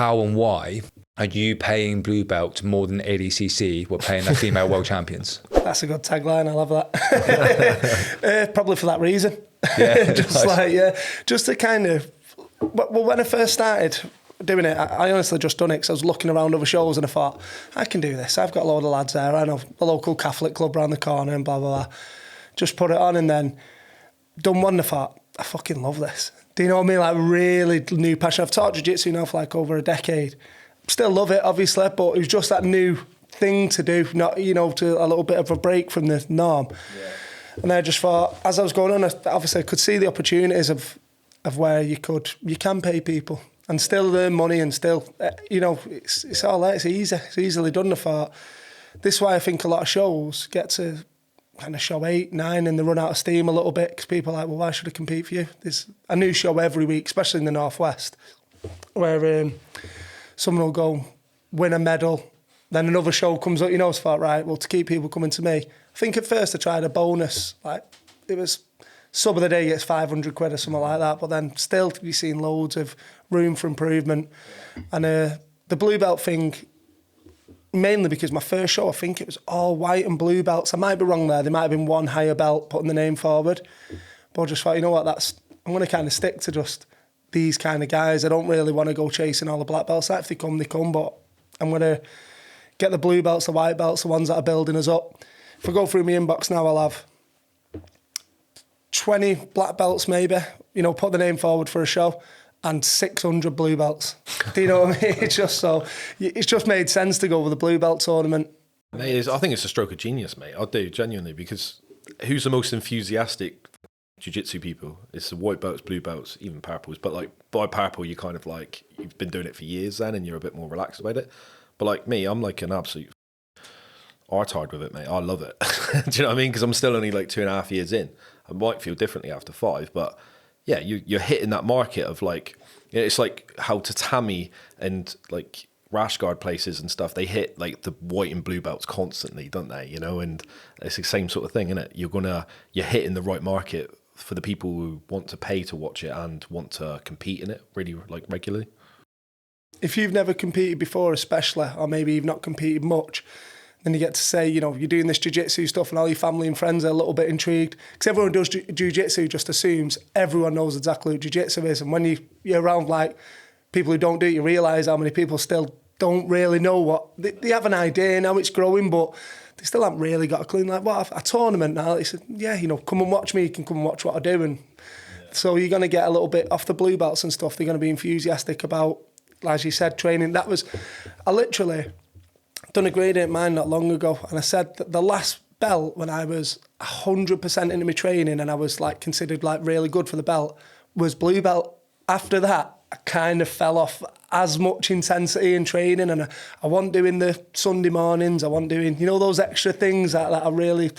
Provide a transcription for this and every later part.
how and why are you paying blue belt more than ADCC were paying their female world champions? That's a good tagline. I love that. Probably for that reason. Yeah, just to kind of. Well, when I first started doing it, I honestly just done it because I was looking around other shows and I thought, I can do this. I've got a load of lads there. I know a local Catholic club around the corner and blah, blah, blah. Just put it on and then done one and I thought, I fucking love this. Do you know what I mean? Like really new passion. I've taught Jiu-Jitsu now for like over a decade. Still love it, obviously, but it was just that new thing to do, not, you know, to a little bit of a break from the norm. Yeah. And I just thought, as I was going on, obviously I could see the opportunities of where you can pay people and still earn money and still, you know, it's all there, it's easy, it's easily done. I thought, this is why I think a lot of shows get to kind of show 8, 9 and they run out of steam a little bit because people are like, well, why should I compete for you? There's a new show every week, especially in the Northwest, where someone will go win a medal, then another show comes up, you know, it's thought, right, well, to keep people coming to me. I think at first I tried a bonus, like it was sub of the day gets 500 quid or something like that, but then still to be seeing loads of room for improvement. And the blue belt thing, mainly because my first show, I think it was all white and blue belts. I might be wrong there. There might have been one higher belt putting the name forward. But I just thought, you know what, I'm going to kind of stick to just these kind of guys. I don't really want to go chasing all the black belts. If they come, but I'm going to get the blue belts, the white belts, the ones that are building us up. If I go through my inbox now, I'll have 20 black belts maybe, you know, put the name forward for a show, and 600 blue belts. Do you know what I mean? It's just made sense to go with the blue belt tournament. Mate, I think it's a stroke of genius, mate. I do, genuinely, because who's the most enthusiastic Jiu-Jitsu people? It's the white belts, blue belts, even purples. But like by purple, you kind of like, you've been doing it for years then and you're a bit more relaxed about it. But like me, I'm like an absolute retard with it, mate. I love it. Do you know what I mean? Because I'm still only like 2.5 years in. I might feel differently after 5, but yeah, you're hitting that market of like, it's like how tatami and like rash guard places and stuff, they hit like the white and blue belts constantly, don't they? You know, and it's the same sort of thing, isn't it? You're hitting the right market for the people who want to pay to watch it and want to compete in it really like regularly. If you've never competed before, especially, or maybe you've not competed much, then you get to say, you know, you're doing this jiu-jitsu stuff and all your family and friends are a little bit intrigued. Because everyone who does jiu-jitsu just assumes everyone knows exactly what jiu-jitsu is. And when you're around like people who don't do it, you realise how many people still don't really know what... They have an idea now, it's growing, but they still haven't really got a clue. Like, what, a tournament now? They said, yeah, you know, come and watch me, you can come and watch what I do. And so you're going to get a little bit off the blue belts and stuff. They're going to be enthusiastic about, as you said, training. I literally done a gradient mine not long ago, and I said that the last belt when I was 100% into my training and I was like considered like really good for the belt was blue belt. After that, I kind of fell off as much intensity in training, and I wasn't doing the Sunday mornings. I wasn't doing, you know, those extra things that I really,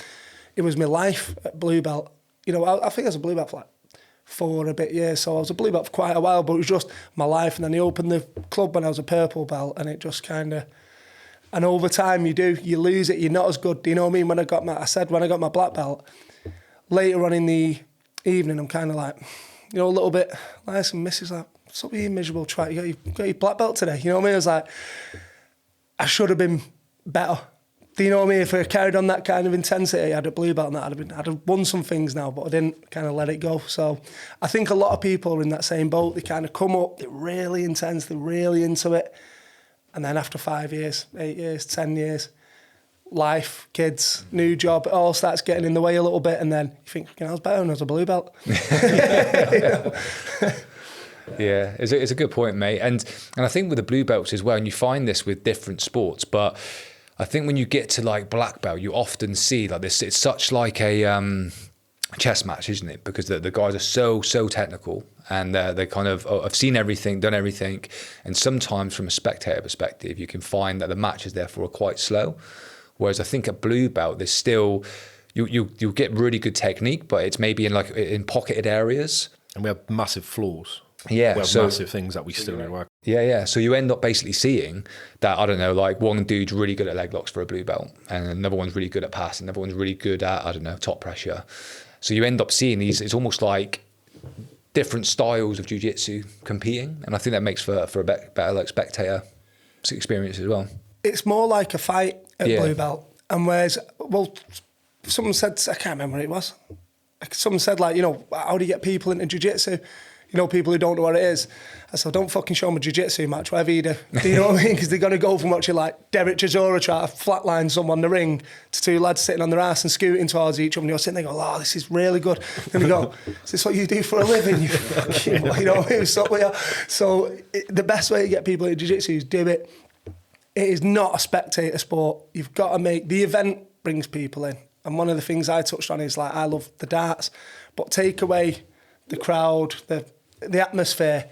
it was my life at blue belt. You know, I think I was a blue belt for like 4 and a bit years, so I was a blue belt for quite a while, but it was just my life. And then he opened the club when I was a purple belt, and it just kind of, and over time you lose it, you're not as good. Do you know what I mean? When I got my black belt, later on in the evening, I'm kind of like, you know, a little bit like some missus like, stop being miserable, try, you got your black belt today. You know what I mean? I was like, I should have been better. Do you know what I mean? If I carried on that kind of intensity, I had a blue belt and that, I'd have won some things now, but I didn't kind of let it go. So I think a lot of people are in that same boat. They kind of come up, they're really intense, they're really into it. And then after 5 years, 8 years, 10 years, life, kids, new job, it all starts getting in the way a little bit. And then you think, I was better when I was a blue belt. Yeah, it's a good point, mate. And I think with the blue belts as well, and you find this with different sports, but I think when you get to like black belt, you often see like this, it's such like a chess match, isn't it? Because the guys are so technical, and they kind of have seen everything, done everything. And sometimes from a spectator perspective, you can find that the matches therefore are quite slow. Whereas I think at blue belt, there's still, you'll get really good technique, but it's maybe in pocketed areas. And we have massive flaws. Yeah, we have massive things that we still need to work. Yeah. So you end up basically seeing that, I don't know, like one dude's really good at leg locks for a blue belt, and another one's really good at passing, another one's really good at, I don't know, top pressure. So you end up seeing these, it's almost like different styles of jiu-jitsu competing, and I think that makes for a better like spectator experience as well. It's more like a fight at blue belt, and whereas, well, someone said, I can't remember what it was. Someone said, like, you know, how do you get people into jiu-jitsu? You know, people who don't know what it is. I said, don't fucking show them a jiu-jitsu match, whatever you do. Do you know what I mean? Because they're going to go from watching like Derek Chisora try to flatline someone in the ring to two lads sitting on their ass and scooting towards each other, and you're sitting there going, oh, this is really good. And they go, is this what you do for a living? You fucking, you know what I mean? So the best way to get people into jiu-jitsu is do it. It is not a spectator sport. You've got to make, the event brings people in. And one of the things I touched on is, like, I love the darts, but take away the crowd, the atmosphere.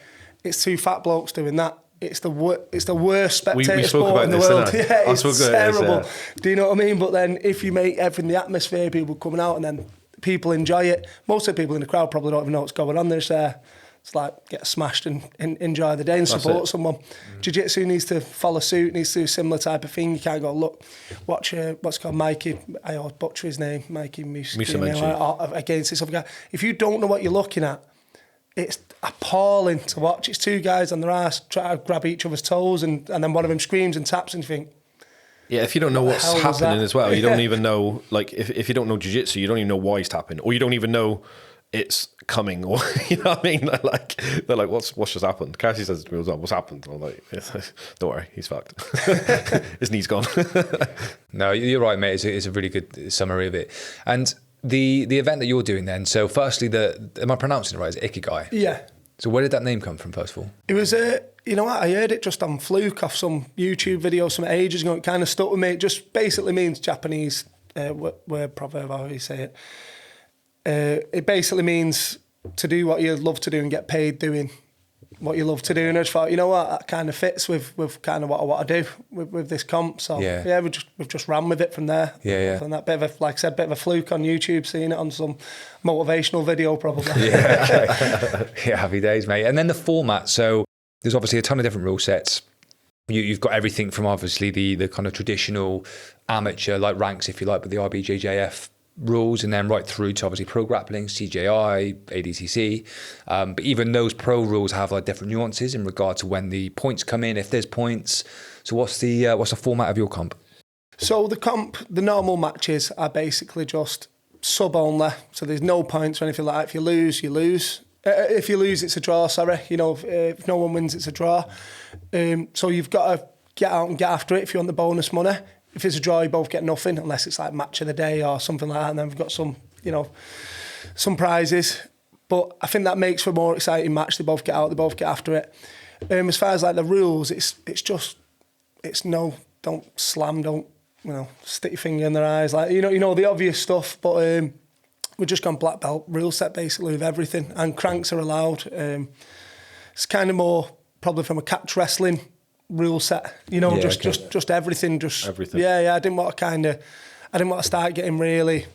It's two fat blokes doing that. It's the worst spectator sport in the world. Yeah, it's terrible. Do you know what I mean? But then if you make everything, the atmosphere, people coming out, and then people enjoy it. Most of the people in the crowd probably don't even know what's going on. They're just there. It's like, get smashed and enjoy the day and support someone. Jiu-jitsu needs to follow suit, needs to do a similar type of thing. You can't go, look, watch what's called Mikey, I always butcher his name, Mikey Musumeci, against this other guy. If you don't know what you're looking at, it's appalling to watch. It's two guys on their ass trying to grab each other's toes, and then one of them screams and taps, and you think, yeah, if you don't know what's happening as well, you don't even know, like, if you don't know jiu-jitsu, you don't even know why it's tapping, or you don't even know it's coming, or you know what I mean? They're like, what's just happened? Cassie says to me, what's happened? I'm like, don't worry, he's fucked. His knee's gone. No, you're right, mate. It's a really good summary of it. And the event that you're doing then, so firstly, am I pronouncing it right? Is it Ikigai? Yeah. So where did that name come from, first of all? It was, you know what, I heard it just on fluke off some YouTube video some ages ago. It kind of stuck with me. It just basically means Japanese word proverb, how you say it. It basically means to do what you love to do and get paid doing what you love to do. And I just thought, you know what, that kind of fits with kind of what I want to do with this comp. So yeah, we've just ran with it from there. Yeah. From that bit of a, like I said, bit of a fluke on YouTube, seeing it on some motivational video probably. Yeah, yeah, happy days, mate. And then the format. So there's obviously a ton of different rule sets. You've got everything from obviously the kind of traditional amateur like ranks, if you like, with the RBJJF rules, and then right through to obviously pro grappling, CJI, ADCC. But even those pro rules have like different nuances in regard to when the points come in, if there's points. So what's the format of your comp? So the normal matches are basically just sub only. So there's no points or anything like that. If you lose, you lose. If you lose, it's a draw, sorry. You know, if no one wins, it's a draw. So you've got to get out and get after it if you want the bonus money. If it's a draw, you both get nothing, unless it's like match of the day or something like that, and then we've got some prizes. But I think that makes for a more exciting match. They both get out, they both get after it. As far as like the rules, don't slam, don't stick your finger in their eyes, like you know the obvious stuff. But we've just gone black belt rule set basically with everything, and cranks are allowed. It's kind of more probably from a catch wrestling rule set, just everything, everything. Yeah. I didn't want to start getting really,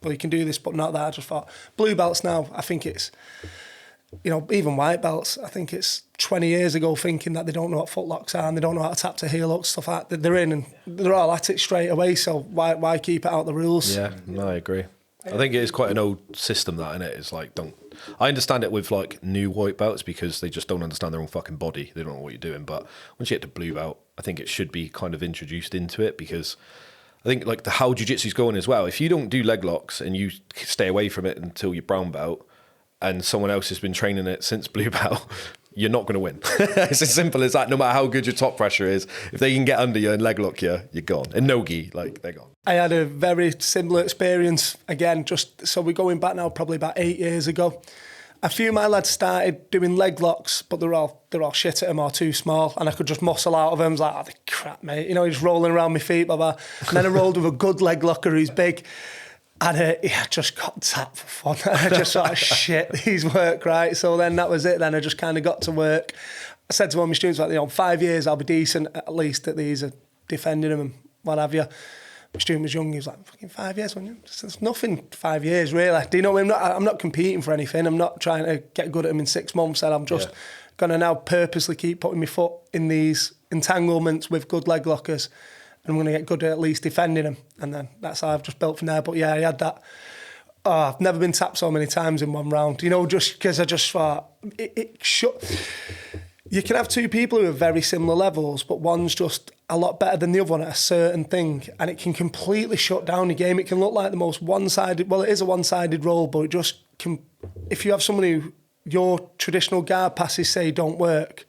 well, you can do this, but not that. I just thought blue belts now, I think it's, even white belts, I think it's 20 years ago thinking that they don't know what footlocks are and they don't know how to tap to heel hooks, stuff like that. They're in and they're all at it straight away. So why keep it out of the rules? Yeah, no, I agree. I think it is quite an old system, that, innit? It's like, I understand it with like new white belts because they just don't understand their own fucking body. They don't know what you're doing. But once you get to blue belt, I think it should be kind of introduced into it, because I think like how jiu-jitsu's going as well. If you don't do leg locks and you stay away from it until you're brown belt, and someone else has been training it since blue belt, you're not going to win. It's as simple as that. No matter how good your top pressure is, if they can get under you and leg lock you, you're gone. And no-gi, like, they're gone. I had a very similar experience. Again, so we're going back now probably about 8 years ago. A few of my lads started doing leg locks, but they're all shit at them or too small, and I could just muscle out of them. I was like, oh, crap, mate. He's rolling around my feet, blah, blah. And then I rolled with a good leg locker who's big. And I just got tapped for fun. I just thought, shit, these work, right? So then that was it. Then I just kind of got to work. I said to one of my students, like, 5 years, I'll be decent at least at these, defending them and what have you. My student was young. He was like, fucking 5 years, wasn't you? It's nothing, 5 years, really. Do you know, I'm not competing for anything. I'm not trying to get good at them in 6 months. And I'm just going to now purposely keep putting my foot in these entanglements with good leg lockers. And I'm going to get good at least defending them. And then that's how I've just built from there. But yeah, I had that I've never been tapped so many times in one round, you know, just because I just thought, you can have two people who are very similar levels, but one's just a lot better than the other one at a certain thing, and it can completely shut down the game. It can look like the most one-sided, well, it is a one-sided role, but it just can, if you have someone who, your traditional guard passes say don't work,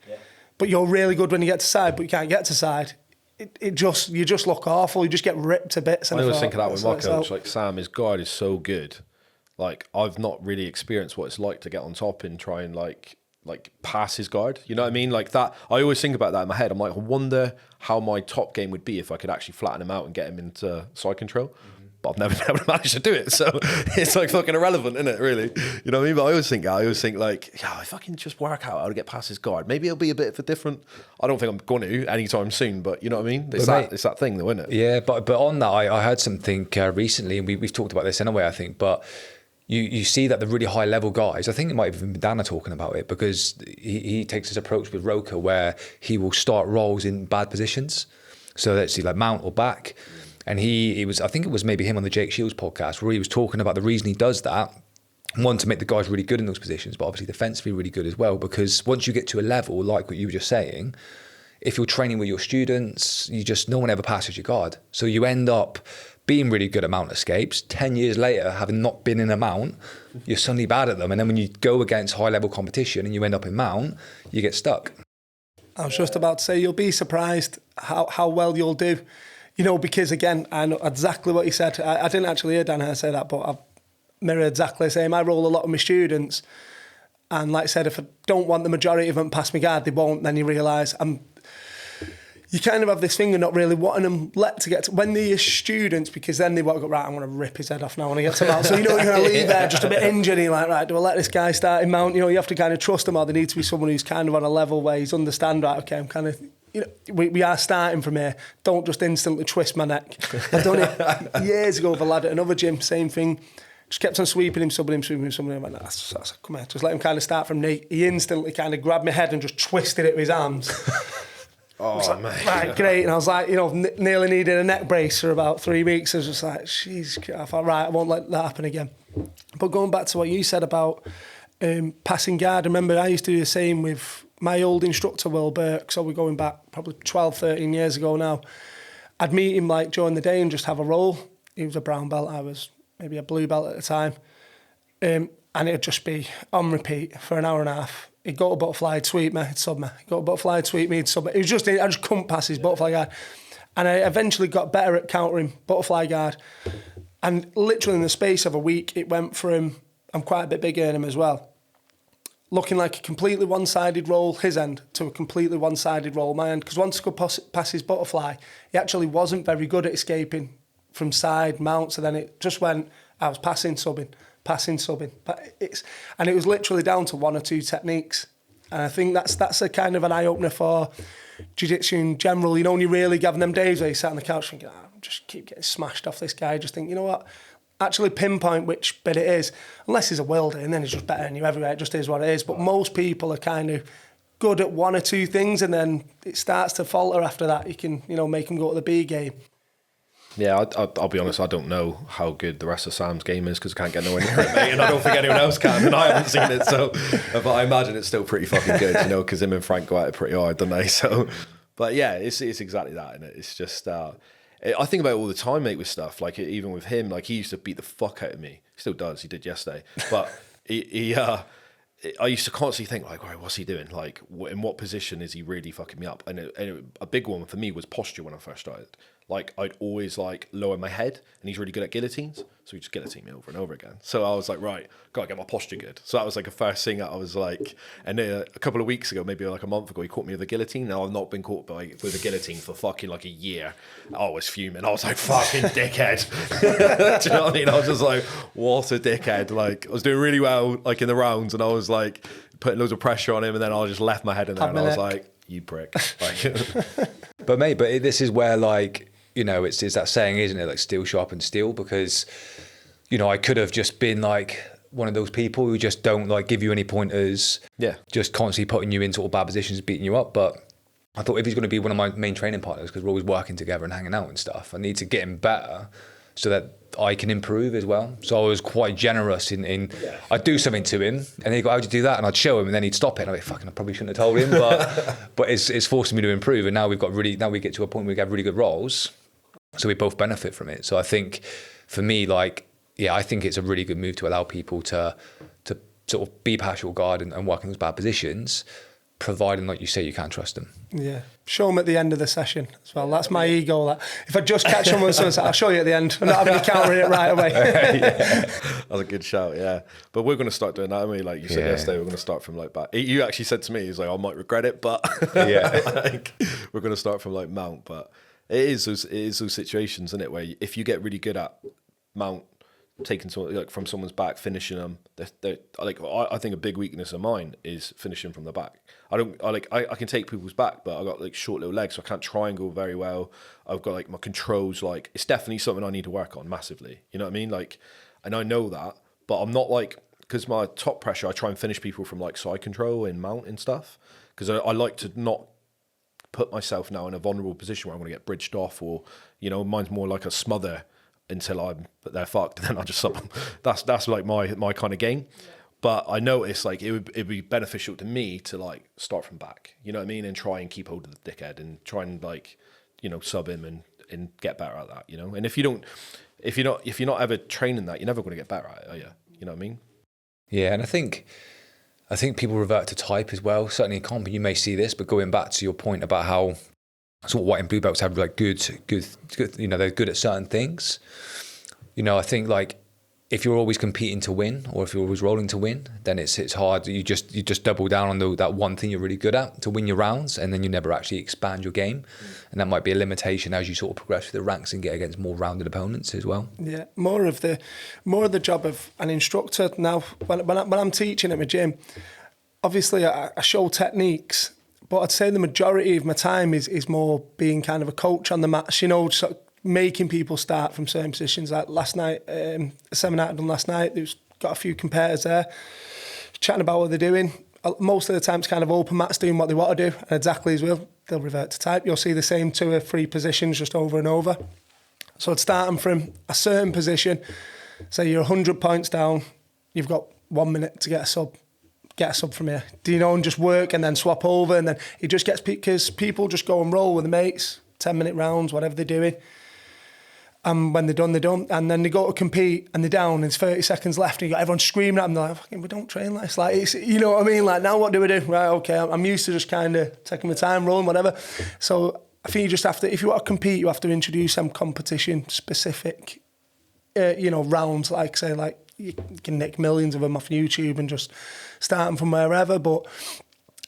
but you're really good when you get to side, but you can't get to side, you just look awful. You just get ripped to bits. I was thinking that with my coach, like Sam, his guard is so good. Like I've not really experienced what it's like to get on top and try and like pass his guard. You know what I mean? Like that. I always think about that in my head. I'm like, I wonder how my top game would be if I could actually flatten him out and get him into side control. But I've never been able to manage to do it. So it's like fucking irrelevant, isn't it, really? You know what I mean? But I always think like, yeah, if I can just work out how to get past his guard, maybe it'll be a bit of a different. I don't think I'm going to anytime soon, but you know what I mean? It's that thing though, isn't it? Yeah, but on that, I heard something recently, and we've talked about this anyway, I think, but you see that the really high level guys, I think it might have even been Dana talking about it, because he takes his approach with Roka where he will start rolls in bad positions. So let's see, like mount or back. And he was, I think it was maybe him on the Jake Shields podcast, where he was talking about the reason he does that. One, to make the guys really good in those positions, but obviously defensively really good as well, because once you get to a level, like what you were just saying, if you're training with your students, no one ever passes your guard. So you end up being really good at mount escapes. 10 years later, having not been in a mount, you're suddenly bad at them. And then when you go against high level competition and you end up in mount, you get stuck. I was just about to say, you'll be surprised how well you'll do. You know, because again, I know exactly what you said. I didn't actually hear Dan say that, but I've mirrored exactly the same. I roll a lot of my students, and like I said, if I don't want the majority of them past my guard, they won't. Then you realise you kind of have this thing of not really wanting them to get to when they're your students, because then they want to go, right, I'm going to rip his head off now when I get to mount. So you know you're going to leave there just a bit injured, and you're like, right, do I let this guy start in mount? You know, you have to kind of trust him, or there needs to be someone who's kind of on a level where he's understand, right, okay, I'm kind of, you know, we are starting from here. Don't just instantly twist my neck. I've done it years ago with a lad at another gym, same thing. Just kept on sweeping him, subbing him. I went, that's, come here. Just let him kind of start from knee. He instantly kind of grabbed my head and just twisted it with his arms. Oh, like, mate. Right, great. And I was like, you know, nearly needed a neck brace for about 3 weeks. I was just like, jeez. I thought, right, I won't let that happen again. But going back to what you said about passing guard, I remember I used to do the same with my old instructor, Will Burke. So we're going back probably 12, 13 years ago now. I'd meet him like during the day and just have a roll. He was a brown belt. I was maybe a blue belt at the time. And it'd just be on repeat for an hour and a half. He'd go to butterfly, he'd sweep me, he'd sub me. He'd go to butterfly, he'd sweep me, he'd sub me. I just couldn't pass his butterfly guard. And I eventually got better at countering butterfly guard. And literally in the space of a week, it went from, I'm quite a bit bigger than him as well, looking like a completely one-sided roll, his end, to a completely one-sided roll, my end. Because once I could pass his butterfly, he actually wasn't very good at escaping from side mounts. And then it just went, I was passing, subbing. And it was literally down to one or two techniques. And I think that's a kind of an eye-opener for jiu-jitsu in general. You know, when you really having them days where you sat on the couch thinking, just keep getting smashed off this guy. Just think, you know what? Actually pinpoint which bit it is. Unless he's a welder, and then he's just better than you everywhere. It just is what it is. But most people are kind of good at one or two things, and then it starts to falter after that. You can, you know, make them go to the B game. Yeah, I'll be honest, I don't know how good the rest of Sam's game is because I can't get nowhere near it, mate, and I don't think anyone else can, and I haven't seen it, so, but I imagine it's still pretty fucking good, you know, because him and Frank go at it pretty hard, don't they? So, but yeah, it's exactly that, and it's just, I think about it all the time, mate, with stuff, like even with him, like he used to beat the fuck out of me, he still does, he did yesterday, but I used to constantly think, like, right, what's he doing? Like, in what position is he really fucking me up? And a big one for me was posture when I first started. Like, I'd always, like, lower my head, and he's really good at guillotines, so he just guillotine me over and over again. So I was like, right, gotta get my posture good. So that was, like, a first thing that I was like, and a couple of weeks ago, maybe like a month ago, he caught me with a guillotine. Now I've not been caught with a guillotine for fucking, like, a year. I was fuming. I was like, fucking dickhead. Do you know what I mean? I was just like, what a dickhead. Like, I was doing really well, like, in the rounds, and I was, like, putting loads of pressure on him, and then I just left my head in there, and I was like, you prick. Like, but this is where, like, you know, it's that saying, isn't it? Like, steel sharpens steel, because, you know, I could have just been like one of those people who just don't like give you any pointers. Yeah. Just constantly putting you in sort of bad positions, beating you up. But I thought if he's going to be one of my main training partners, because we're always working together and hanging out and stuff, I need to get him better so that I can improve as well. So I was quite generous in I'd do something to him and he'd go, how'd you do that? And I'd show him and then he'd stop it. And I'd be fucking, I probably shouldn't have told him, but it's forcing me to improve. And now we get to a point where we have really good roles. So we both benefit from it. So I think for me, like, yeah, I think it's a really good move to allow people to sort of be partial guard and work in those bad positions, providing, like you say, you can't trust them. Yeah. Show them at the end of the session as well. That's my ego. That if I just catch someone, I'll show you at the end. I'm not having to counter it right away. That's a good shout, yeah. But we're going to start doing that, aren't we? Like you said yesterday, we're going to start from like back. You actually said to me, he's like, I might regret it, but like, we're going to start from like mount. But it is those situations, isn't it, where if you get really good at mount, taking someone like from someone's back, finishing them. I think a big weakness of mine is finishing from the back. I can take people's back, but I got like short little legs, so I can't triangle very well. I've got like my controls, like it's definitely something I need to work on massively. You know what I mean? Like, and I know that, but I'm not like, because my top pressure, I try and finish people from like side control and mount and stuff, because I like to not put myself now in a vulnerable position where I'm going to get bridged off, or mine's more like a smother until they're fucked, then I just sub them. That's like my kind of game. Yeah. But I noticed like it'd be beneficial to me to like start from back, you know what I mean, and try and keep hold of the dickhead and try and like sub him and get better at that, And if you're not ever training that, you're never going to get better at it, are you? You know what I mean? Yeah, and I think people revert to type as well. Certainly in comp, you may see this, but going back to your point about how sort of white and blue belts have like good, they're good at certain things. I think like if you're always competing to win, or if you're always rolling to win, then it's hard. You just double down on that one thing you're really good at to win your rounds, and then you never actually expand your game. And that might be a limitation as you sort of progress through the ranks and get against more rounded opponents as well. Yeah, more of the job of an instructor now. When I'm teaching at my gym, obviously I show techniques. But I'd say the majority of my time is more being kind of a coach on the mats, sort of making people start from certain positions. Like last night, a seminar I'd done last night, there's got a few competitors there, chatting about what they're doing. Most of the time it's kind of open mats doing what they want to do, and exactly as well, they'll revert to type. You'll see the same 2 or 3 positions just over and over. So I'd start them from a certain position. Say you're 100 points down, you've got 1 minute to get a sub from here, and just work and then swap over, and then it just gets, because people just go and roll with the mates, 10-minute rounds, whatever they're doing. And when they're done, and then they go to compete and they're down and there's 30 seconds left and you got everyone screaming at them, they're like, we don't train like this. Like, it's, you know what I mean? Like, now what do we do? Right, okay, I'm used to just kind of taking my time, rolling, whatever. So I think you just have to, if you want to compete, you have to introduce some competition-specific, rounds, like, say, like, you can nick millions of them off YouTube and just start them from wherever. But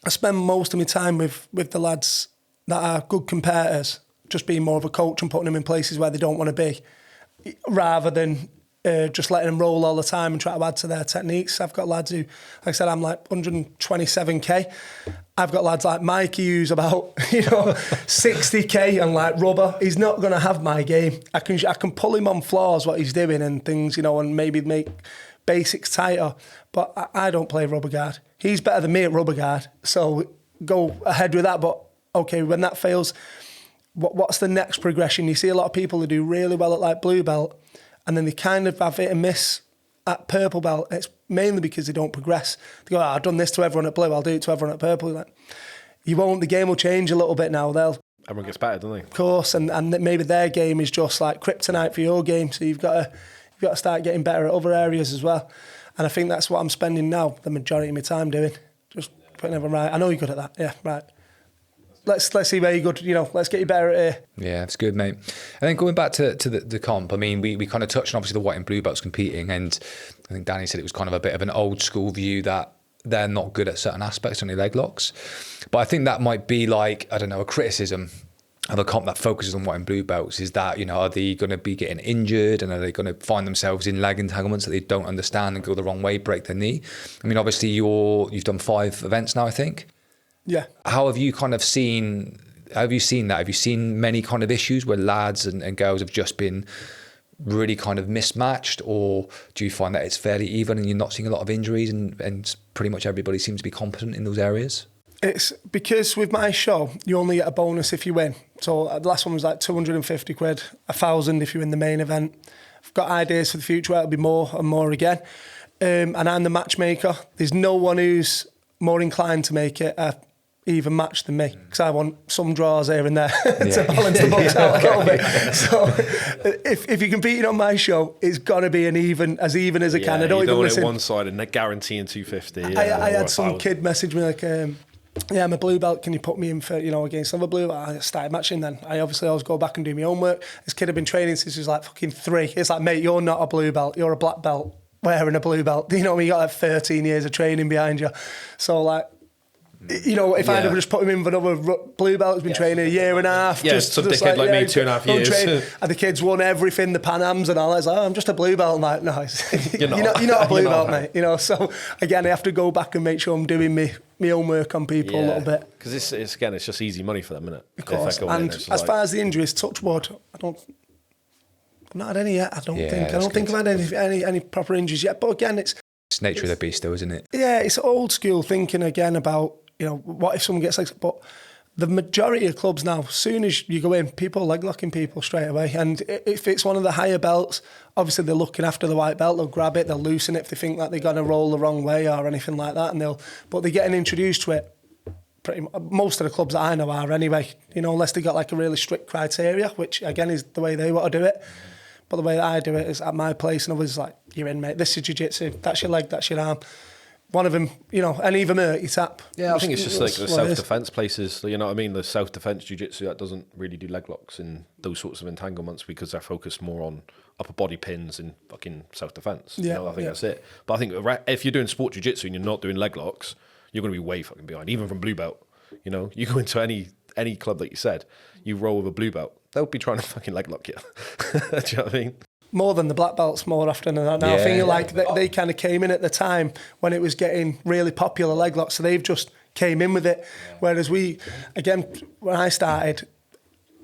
I spend most of my time with the lads that are good competitors, just being more of a coach and putting them in places where they don't want to be, rather than just letting them roll all the time and try to add to their techniques. I've got lads who, like I said, I'm like 127k. I've got lads like Mikey who's about 60k and like rubber. He's not going to have my game. I can pull him on floors what he's doing and things, and maybe make basics tighter. But I don't play rubber guard. He's better than me at rubber guard, so go ahead with that. But okay, when that fails, what's the next progression? You see a lot of people who do really well at like blue belt, and then they kind of have hit and miss at purple belt. It's mainly because they don't progress. They go, I've done this to everyone at blue, I'll do it to everyone at purple. Like, you won't. The game will change a little bit now. Everyone gets better, don't they? Of course, and maybe their game is just like kryptonite for your game. So you've got to start getting better at other areas as well. And I think that's what I'm spending now the majority of my time doing. Just putting everyone right. I know you're good at that. Yeah, right. Let's see where you're good. Let's get you better at it. Yeah, it's good, mate. And then going back to the comp, I mean, we kind of touched on obviously the white and blue belts competing, and I think Danny said it was kind of a bit of an old school view that they're not good at certain aspects on the leg locks. But I think that might be like, I don't know, a criticism of a comp that focuses on white and blue belts is that, are they going to be getting injured, and are they going to find themselves in leg entanglements that they don't understand and go the wrong way, break their knee? I mean, obviously you've done 5 events now, I think. Yeah. How have you kind of seen that? Have you seen many kind of issues where lads and girls have just been really kind of mismatched, or do you find that it's fairly even and you're not seeing a lot of injuries and pretty much everybody seems to be competent in those areas? It's because with my show, you only get a bonus if you win. So the last one was like 250 quid, 1,000 if you win the main event. I've got ideas for the future where it'll be more and more again. And I'm the matchmaker. There's no one who's more inclined to make it a even match than me, because I want some draws here and there to balance the books out a little bit. So if you're competing on my show, it's got to be as even as it can. I don't even listen. One side and they're guaranteeing 250. I had some kid message me like, I'm a blue belt, can you put me in for, against another blue belt? I started matching then. I obviously always go back and do my own work. This kid had been training since he was like fucking 3. It's like, mate, you're not a blue belt, you're a black belt wearing a blue belt. You know what I mean? You got like 13 years of training behind you. So like, if I'd have just put him in for another blue belt, who's been training a year and a half. Yeah, some dickhead like me, 2.5 years. And the kid's won everything, the Pan Ams and all that. It's like, I'm just a blue belt. I'm like, no, you're not a blue belt, mate. So again, I have to go back and make sure I'm doing my own work on people a little bit. Because it's just easy money for them, isn't it? Of course. And as far as the injuries, touch wood, I've not had any yet. I don't think I've had any proper injuries yet. But again, it's nature of the beast, though, isn't it? Yeah, it's old school thinking again about, what if someone gets like, but the majority of clubs now, as soon as you go in, people are leg locking people straight away. And if it's one of the higher belts, obviously they're looking after the white belt, they'll grab it, they'll loosen it if they think that they're going to roll the wrong way or anything like that. But they're getting introduced to it. Most of the clubs that I know are anyway, unless they got like a really strict criteria, which again is the way they want to do it. But the way that I do it is at my place, and others like, you're in, mate, this is jiu-jitsu, that's your leg, that's your arm. One of them, any of them hurt, you tap. Yeah, I think it's just like the self-defense places, you know what I mean? The self-defense jiu-jitsu that doesn't really do leg locks and those sorts of entanglements because they're focused more on upper body pins and fucking self-defense. Yeah, I think that's it. But I think if you're doing sport jiu-jitsu and you're not doing leg locks, you're going to be way fucking behind, even from blue belt. You go into any club that you said, you roll with a blue belt, they'll be trying to fucking leg lock you. Do you know what I mean? More than the black belts more often than that now. I think like they kind of came in at the time when it was getting really popular leg locks, so they've just came in with it. Yeah. Whereas when I started,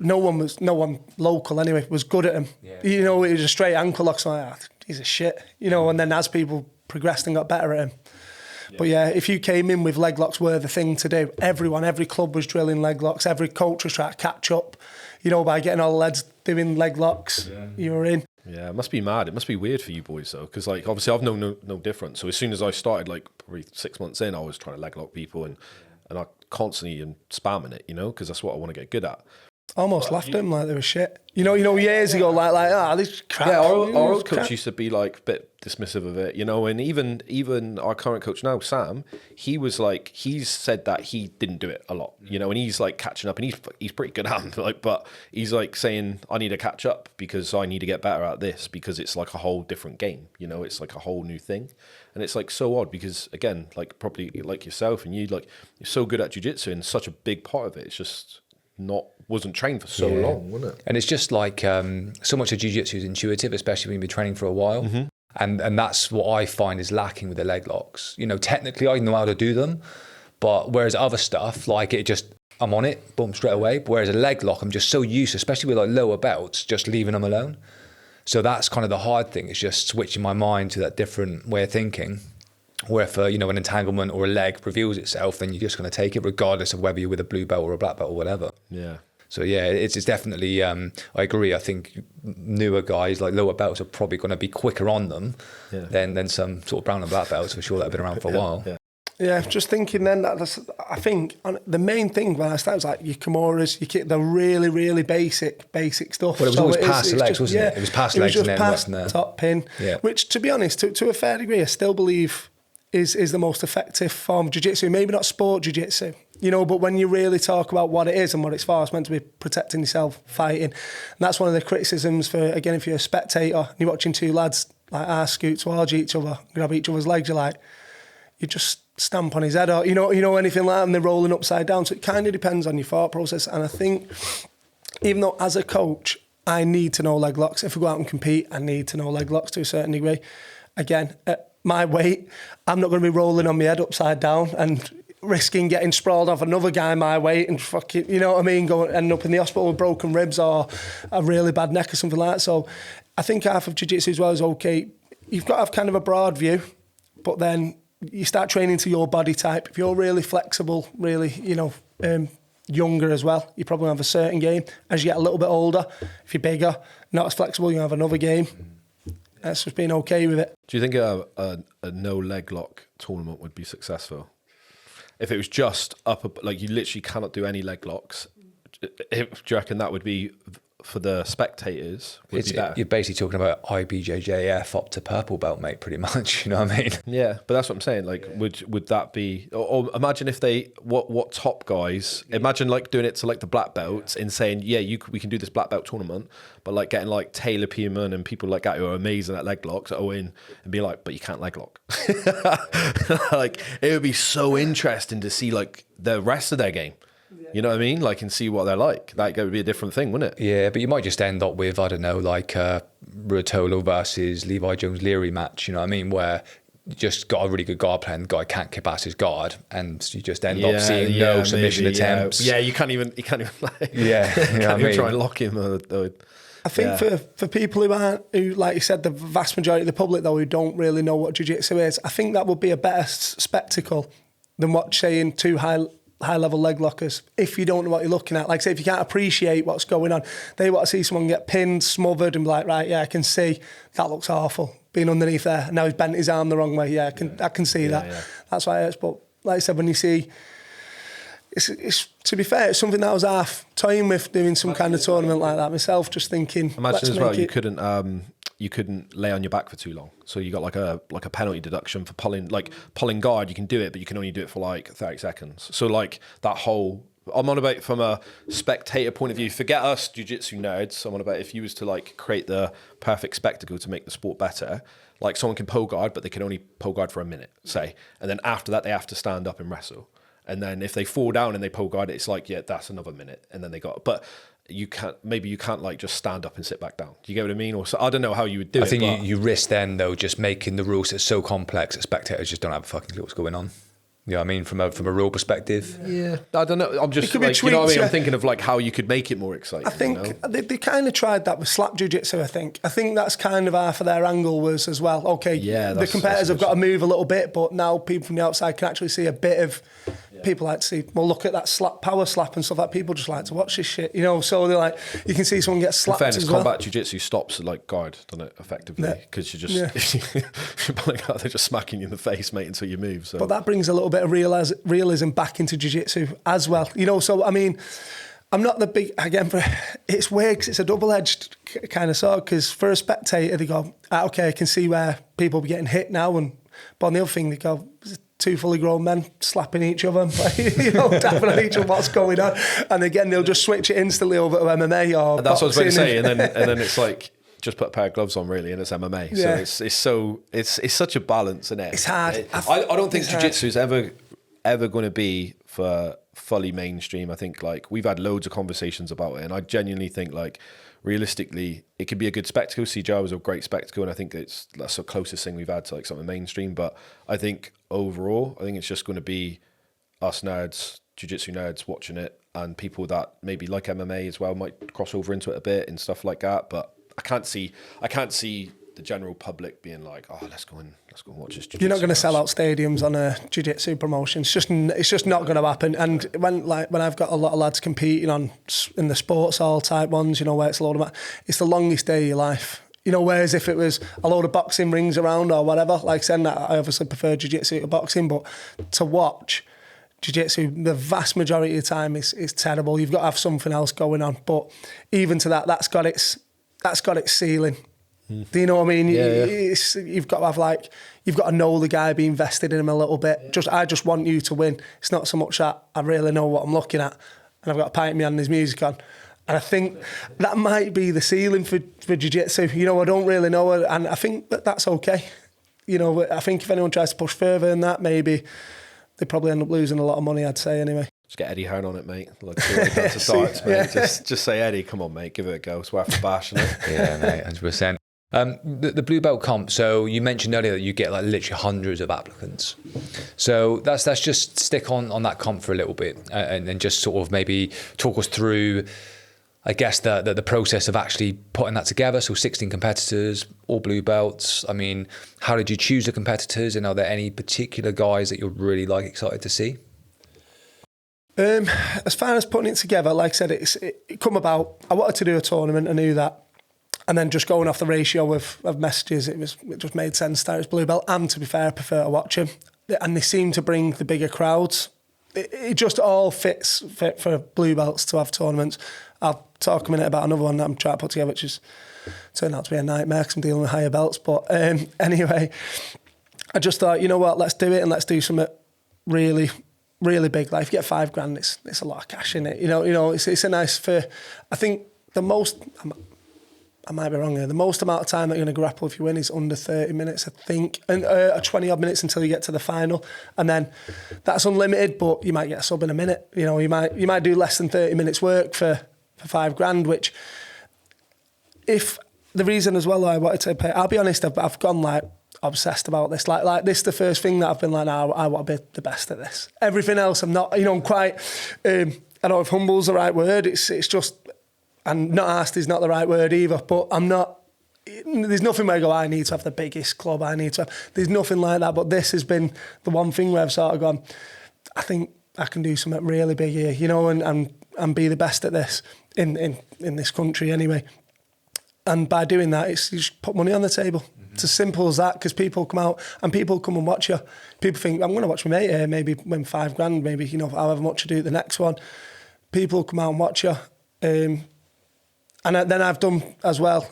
no one local anyway was good at them. Yeah. It was a straight ankle lock, so I'm like, he's a shit. And then as people progressed and got better at him. Yeah. But yeah, if you came in with leg locks were the thing to do, every club was drilling leg locks, every coach was trying to catch up, by getting all the lads doing leg locks, you were in. Yeah, it must be mad. It must be weird for you boys though, because like obviously I've known no different. So as soon as I started, like probably 6 months in, I was trying to leg lock people and I constantly am spamming it, because that's what I want to get good at. Almost laughed at them like they were shit. Years ago, this crap. Yeah, our old coach used to be like a bit dismissive of it, and even our current coach now, Sam, he's said that he didn't do it a lot, and he's like catching up, and he's pretty good at it, but he's like saying, I need to catch up because I need to get better at this because it's like a whole different game, it's like a whole new thing. And it's like so odd because again, like probably like yourself and you're so good at jiu-jitsu and such a big part of it, it's just wasn't trained for so long, wasn't it? And it's just like so much of jiu-jitsu is intuitive, especially when you've been training for a while. Mm-hmm. And that's what I find is lacking with the leg locks. Technically I know how to do them, but whereas other stuff, like I'm on it, boom, straight away. But whereas a leg lock, I'm just so used to, especially with like lower belts, just leaving them alone. So that's kind of the hard thing, is just switching my mind to that different way of thinking. Where if an entanglement or a leg reveals itself, then you're just going to take it regardless of whether you're with a blue belt or a black belt or whatever. Yeah. So yeah, it's definitely, I agree. I think newer guys, like lower belts, are probably going to be quicker on them than some sort of brown and black belts for sure that have been around for a while. Yeah, just thinking then I think the main thing when I started was like your Kimuras, the really, really basic stuff. Well, it was always past the legs, wasn't it? It was past legs and then past the top pin, which to be honest, to a fair degree, I still believe is the most effective form of jiu-jitsu. Maybe not sport jiu-jitsu, but when you really talk about what it is and what it's for, it's meant to be protecting yourself, fighting. And that's one of the criticisms for, again, if you're a spectator and you're watching two lads like scoot towards each other, grab each other's legs, you just stamp on his head or, anything like that, and they're rolling upside down. So it kind of depends on your thought process. And I think, even though as a coach, I need to know leg locks. If we go out and compete, I need to know leg locks to a certain degree. Again, my weight, I'm not going to be rolling on my head upside down and risking getting sprawled off another guy my weight and fucking, end up in the hospital with broken ribs or a really bad neck or something like that. So I think half of jiu-jitsu as well is okay. You've got to have kind of a broad view, but then you start training to your body type. If you're really flexible, really, younger as well, you probably have a certain game. As you get a little bit older, if you're bigger, not as flexible, you have another game. That's just being okay with it. Do you think a no leg lock tournament would be successful? If it was just like you literally cannot do any leg locks, do you reckon that would be, for the spectators, would be better? You're basically talking about IBJJF up to purple belt, mate, pretty much. You know what I mean? Yeah, but that's what I'm saying. Like, would that be? Or imagine if they what top guys? Imagine like doing it to like the black belts and saying, yeah, we can do this black belt tournament, but like getting like Taylor Pearman and people like that who are amazing at leg locks and be like, but you can't leg lock. Like, it would be so interesting to see like the rest of their game. You know what I mean? Like, and see what they're like. That would be a different thing, wouldn't it? Yeah, but you might just end up with, I don't know, like Ruotolo versus Levi Jones-Leary match, you know what I mean? Where you just got a really good guard player and the guy can't kick past his guard, and you just end up seeing no submission attempts. Yeah, you can't even like, yeah, you can't even try and lock him. I think for people who, like you said, the vast majority of the public though, who don't really know what jiu-jitsu is, I think that would be a better spectacle than saying two high-level leg lockers. If you don't know what you're looking at, like say if you can't appreciate what's going on, they want to see someone get pinned, smothered, and be like, right, yeah, I can see that looks awful being underneath there. Now he's bent his arm the wrong way. Yeah, I can see that. Yeah. That's why it hurts. But like I said, when you see, it's to be fair, it's something that I was half toying with doing some kind of tournament like that myself. Just thinking. Imagine as well, you couldn't lay on your back for too long, so you got like a penalty deduction for pulling guard. You can do it, but you can only do it for like 30 seconds. So like that whole, I'm on about from a spectator point of view. Forget us jiu-jitsu nerds. I'm on about if you was to like create the perfect spectacle to make the sport better. Like someone can pull guard, but they can only pull guard for a minute, say, and then after that they have to stand up and wrestle. And then if they fall down and they pull guard, it's like, yeah, that's another minute, and then they got. But you can't like just stand up and sit back down. Do you get what I mean? Or so, I don't know how you would do it. I think you risk then though just making the rules so complex that spectators just don't have a fucking clue what's going on. You know what I mean? From a rule perspective. Yeah, I don't know. I'm just like, you know what I mean? I'm thinking of like how you could make it more exciting. I think they kind of tried that with slap jiu-jitsu. I think that's kind of half of their angle was as well. Okay, the competitors have got to move a little bit, but now people from the outside can actually see a bit of. People like to see, well, look at that power slap and stuff like that. People just like to watch this shit, you know. So they're like, you can see someone get slapped. In fairness, as well. Combat jiu-jitsu stops at like guard, doesn't it? Effectively, because you're just if you're pulling out, they're just smacking you in the face, mate, until you move. So, but that brings a little bit of realism back into jiu-jitsu as well, you know. So I mean, I'm not the big it's weird because it's a double-edged kind of sword. Because for a spectator, they go, okay, I can see where people be getting hit now, but on the other thing, they go. Two fully grown men slapping each other, you know, tapping on each other, what's going on, and again they'll just switch it instantly over to MMA or. That's what I was about to say, and then it's like just put a pair of gloves on, really, and it's MMA. Yeah. So it's such a balance, isn't it? It's hard. I don't think jiu-jitsu is ever going to be for fully mainstream. I think like we've had loads of conversations about it, and I genuinely think like. Realistically, it could be a good spectacle. CJI was a great spectacle, and I think that's the closest thing we've had to like something mainstream. But I think overall, I think it's just going to be us nerds, jiu-jitsu nerds watching it, and people that maybe like MMA as well might cross over into it a bit and stuff like that. But I can't see the general public being like, oh, let's go and watch this jiu-jitsu. You're not going to sell out stadiums on a jiu-jitsu promotion. It's just not going to happen. And when I've got a lot of lads competing in the sports hall type ones, you know, where it's a load of it's the longest day of your life. You know, whereas if it was a load of boxing rings around or whatever, like saying that, I obviously prefer jiu-jitsu to boxing, but to watch jiu-jitsu, the vast majority of the time is terrible. You've got to have something else going on. But even to that's got its ceiling. Do you know what I mean? Yeah. You've got to you've got to know the guy, be invested in him a little bit. I just want you to win. It's not so much that I really know what I'm looking at and I've got a pint in my hand and there's music on. And I think that might be the ceiling for jiu-jitsu. You know, I don't really know, and I think that's okay. You know, I think if anyone tries to push further than that, maybe they probably end up losing a lot of money, I'd say, anyway. Just get Eddie Hearn on it, mate. Like, that's starts, mate. Just say, Eddie, come on, mate, give it a go. It's worth the bash, isn't it? Yeah, mate, 100%. The blue belt comp, so you mentioned earlier that you get like literally hundreds of applicants. So that's just stick on that comp for a little bit and just sort of maybe talk us through, I guess, the process of actually putting that together. So 16 competitors, all blue belts. I mean, how did you choose the competitors, and are there any particular guys that you're really excited to see? As far as putting it together, like I said, it come about. I wanted to do a tournament. I knew that. And then just going off the ratio of messages, it just made sense that it was blue belt. And to be fair, I prefer to watch him. And they seem to bring the bigger crowds. It just all fit for blue belts to have tournaments. I'll talk a minute about another one that I'm trying to put together, which is turned out to be a nightmare because I'm dealing with higher belts. But anyway, I just thought, you know what, let's do it and let's do something really, really big. Like if you get $5,000, it's a lot of cash in it. You know, it's a nice for. I think the most. I might be wrong here. The most amount of time that you're going to grapple if you win is under 30 minutes, I think, and 20 odd minutes until you get to the final, and then that's unlimited. But you might get a sub in a minute. You know, you might do less than 30 minutes work for $5,000. Which, if the reason as well I wanted to pay, I'll be honest, I've gone like obsessed about this. Like this is the first thing that I've been like, no, I want to be the best at this. Everything else, I'm not. You know, I'm quite. I don't know if humble's the right word. It's just. And not asked is not the right word either, but I'm not, there's nothing where I go, I need to have the biggest club, there's nothing like that, but this has been the one thing where I've sort of gone, I think I can do something really big here, you know, and be the best at this in this country anyway. And by doing that, it's you just put money on the table. Mm-hmm. It's as simple as that, because people come out and people come and watch you. People think, I'm going to watch my mate here, maybe win $5,000, maybe, you know, however much I do at the next one. People come out and watch you. And then I've done as well.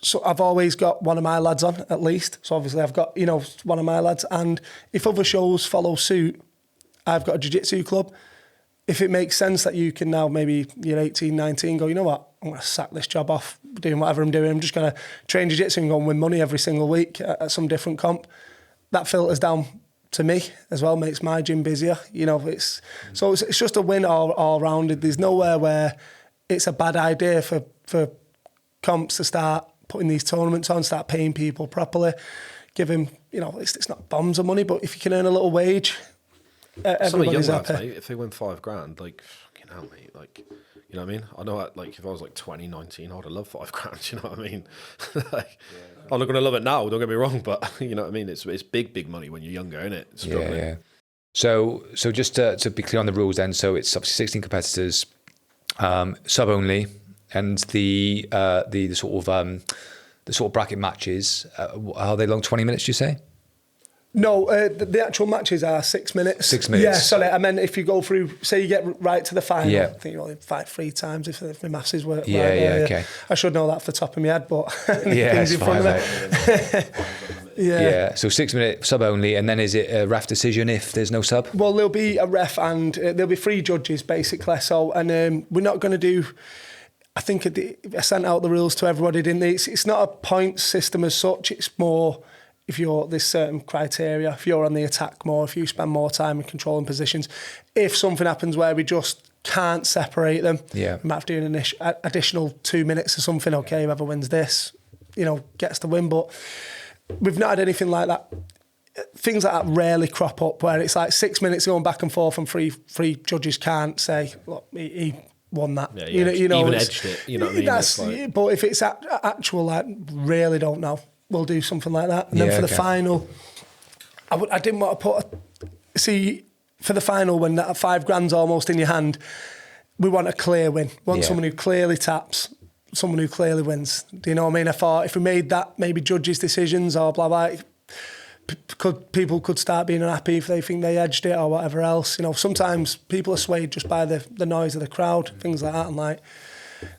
So I've always got one of my lads on, at least. So obviously I've got, you know, one of my lads. And if other shows follow suit, I've got a jiu-jitsu club. If it makes sense that you can now, maybe you're 18, 19, go, you know what, I'm going to sack this job off, doing whatever I'm doing. I'm just going to train jiu-jitsu and go and win money every single week at some different comp. That filters down to me as well, makes my gym busier. You know, it's just a win all rounded. There's nowhere where it's a bad idea for comps to start putting these tournaments on, start paying people properly, give them, you know, it's not bombs of money, but if you can earn a little wage, everybody's happy. Lads, mate, if they win $5,000, like, fucking hell, mate, like, you know what I mean? I know, like, if I was like 2019, I would have loved $5,000, you know what I mean? Like, I'm not going to love it now, don't get me wrong, but you know what I mean? It's big money when you're younger, isn't it? Yeah. So just to be clear on the rules then, so it's obviously 16 competitors, sub only, and the sort of bracket matches, are they long? 20 minutes, do you say? No, the actual matches are 6 minutes. 6 minutes. Yeah, sorry. I meant if you go through, say you get right to the final, yeah. I think you only fight 3 times if my maths is work. Yeah, right, okay. I should know that off the top of my head, but things in front of me. Yeah, so 6 minute sub only, and then is it a ref decision if there's no sub? Well, there'll be a ref and there'll be 3 judges basically. So, and we're not going to do. I think I sent out the rules to everybody, didn't they? It's not a point system as such. It's more if you're this certain criteria. If you're on the attack more, if you spend more time in controlling positions. If something happens where we just can't separate them, we might have to do an additional 2 minutes or something. Okay, whoever wins this, you know, gets the win. But we've not had anything like that. Things like that rarely crop up where it's like 6 minutes going back and forth and three judges can't say, look, he won that. Yeah, you know, even edged it. You know what I mean? That's, like, but if it's actual, like, really don't know, we'll do something like that. And then for the final, I didn't want to put for the final when that $5,000's almost in your hand, we want a clear win. We want someone who clearly taps, someone who clearly wins. Do you know what I mean? I thought if we made that maybe judges' decisions or blah blah, people could start being unhappy if they think they edged it or whatever else. You know, sometimes people are swayed just by the noise of the crowd, things like that, and like.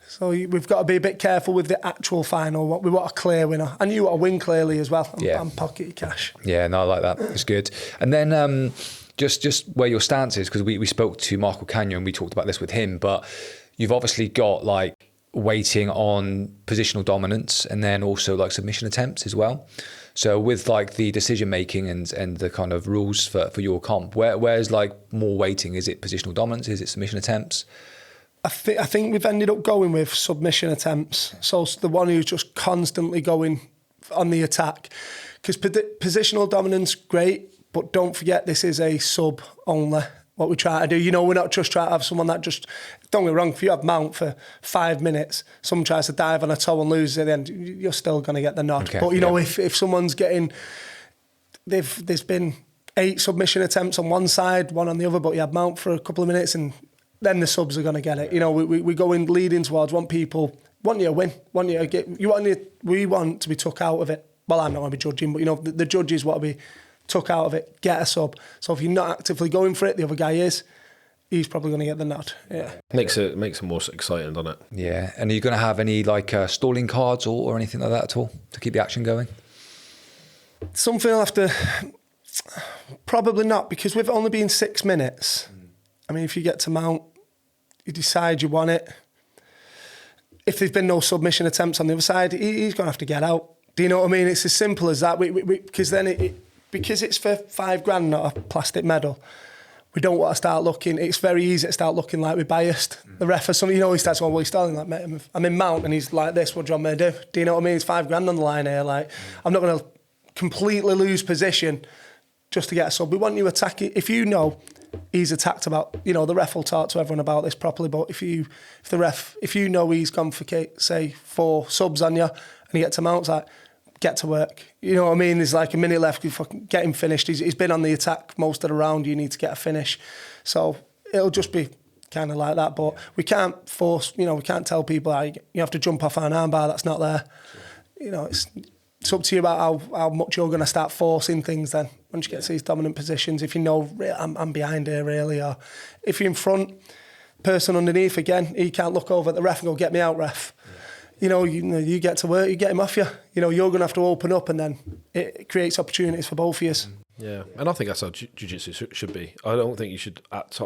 So we've got to be a bit careful with the actual final. We want a clear winner, and you want to win clearly as well. And pocket your cash. Yeah, no, I like that. It's good. And then just where your stance is, because we spoke to Marco Cagno and we talked about this with him, but you've obviously got like waiting on positional dominance and then also like submission attempts as well. So with like the decision making and the kind of rules for your comp, where's like more waiting? Is it positional dominance? Is it submission attempts? I think we've ended up going with submission attempts. So the one who's just constantly going on the attack. Because positional dominance, great, but don't forget this is a sub only, what we try to do. You know, we're not just trying to have someone that just, don't get me wrong, if you have mount for 5 minutes, someone tries to dive on a toe and loses at the end, you're still going to get the nod. Okay, but, you know, if someone's getting, there's been 8 submission attempts on one side, 1 on the other, but you have mount for a couple of minutes and then the subs are going to get it. You know, we go in leading towards, want people want you to win, we want to be took out of it. Well, I'm not going to be judging, but, you know, the judges want to be took out of it, get a sub. So if you're not actively going for it, the other guy is, he's probably going to get the nod. Yeah, makes it more exciting, doesn't it? Yeah. And are you going to have any like stalling cards or anything like that at all to keep the action going? Something I'll have to, probably not, because with it only being 6 minutes, I mean, if you get to mount, you decide you want it. If there's been no submission attempts on the other side, he's going to have to get out. Do you know what I mean? It's as simple as that. Because then because it's for $5,000, not a plastic medal, we don't want to start looking. It's very easy to start looking like we're biased. The ref or something, you know, he starts going, well, he's starting like, mate, I'm in mount and he's like this. What do you want me to do? Do you know what I mean? It's $5,000 on the line here. Like, I'm not going to completely lose position just to get a sub. We want you attacking. If you know he's attacked about, you know, the ref will talk to everyone about this properly, but if you know he's gone for, say, 4 subs on you and he gets a mount, it's like, get to work. You know what I mean? There's like a minute left. You fucking get him finished. He's been on the attack most of the round. You need to get a finish. So it'll just be kind of like that. But we can't force, you know, we can't tell people you have to jump off an armbar that's not there. You know, it's up to you about how much you're going to start forcing things then once you get to these dominant positions. If you know, I'm behind here really, or if you're in front, person underneath, again, he can't look over at the ref and go, get me out, ref. You know, you get to work, you get him off you. You know, you're going to have to open up, and then it creates opportunities for both of you. Yeah, and I think that's how jiu-jitsu should be. I don't think you should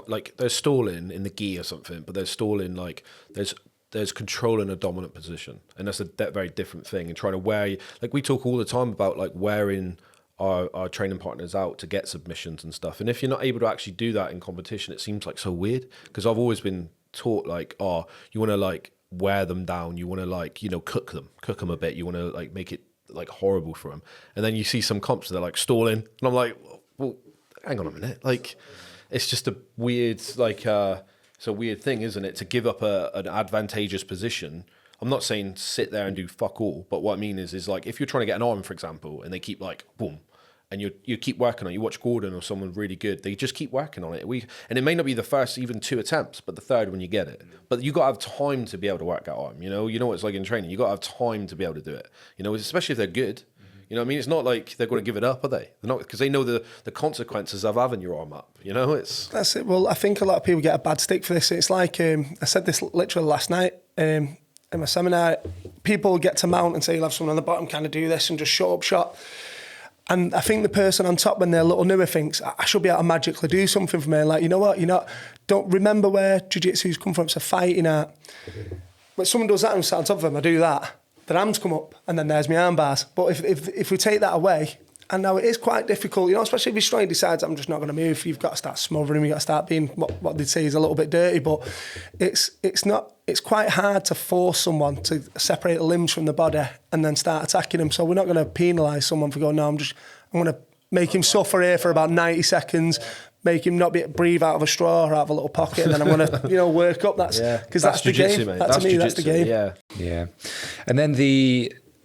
like there's stalling in the gi or something, but there's stalling like there's control in a dominant position, and that's a very different thing. And trying to wear, like we talk all the time about like wearing our training partners out to get submissions and stuff. And if you're not able to actually do that in competition, it seems like so weird, because I've always been taught like, oh, you want to like wear them down, you want to like, you know, cook them a bit, you want to like make it like horrible for them. And then you see some comps that are like stalling, and I'm like, well, hang on a minute, like it's just a weird like it's a weird thing, isn't it, to give up an advantageous position. I'm not saying sit there and do fuck all, but what I mean is like if you're trying to get an arm, for example, and they keep like boom, and you keep working on it. You watch Gordon or someone really good, they just keep working on it. And it may not be the first even 2 attempts, but the third when you get it. But you got to have time to be able to work that arm. You know what it's like in training. You got to have time to be able to do it. You know, especially if they're good. You know what I mean? It's not like they're going to give it up, are they? They're not, because they know the consequences of having your arm up. You know, that's it. Well, I think a lot of people get a bad stick for this. It's like I said this literally last night in my seminar. People get to mount and say you'll have someone on the bottom kind of do this and just shut up shot. And I think the person on top, when they're a little newer, thinks, I should be able to magically do something for me. Like, you know what? Don't remember where jiu-jitsu's come from. It's a fighting art. When someone does that and I'm sat on top of them, I do that. Their arms come up and then there's my arm bars. But if we take that away, and now it is quite difficult, you know, especially if your strong decides I'm just not going to move. You've got to start smothering. You've got to start being what they'd say is a little bit dirty. But it's quite hard to force someone to separate the limbs from the body and then start attacking them. So we're not going to penalise someone for going, no, I'm going to make him suffer here for about 90 seconds, make him not breathe out of a straw or out of a little pocket, and then I'm going to, you know, work up. That's the game. Mate. To me, that's the game. Yeah. And then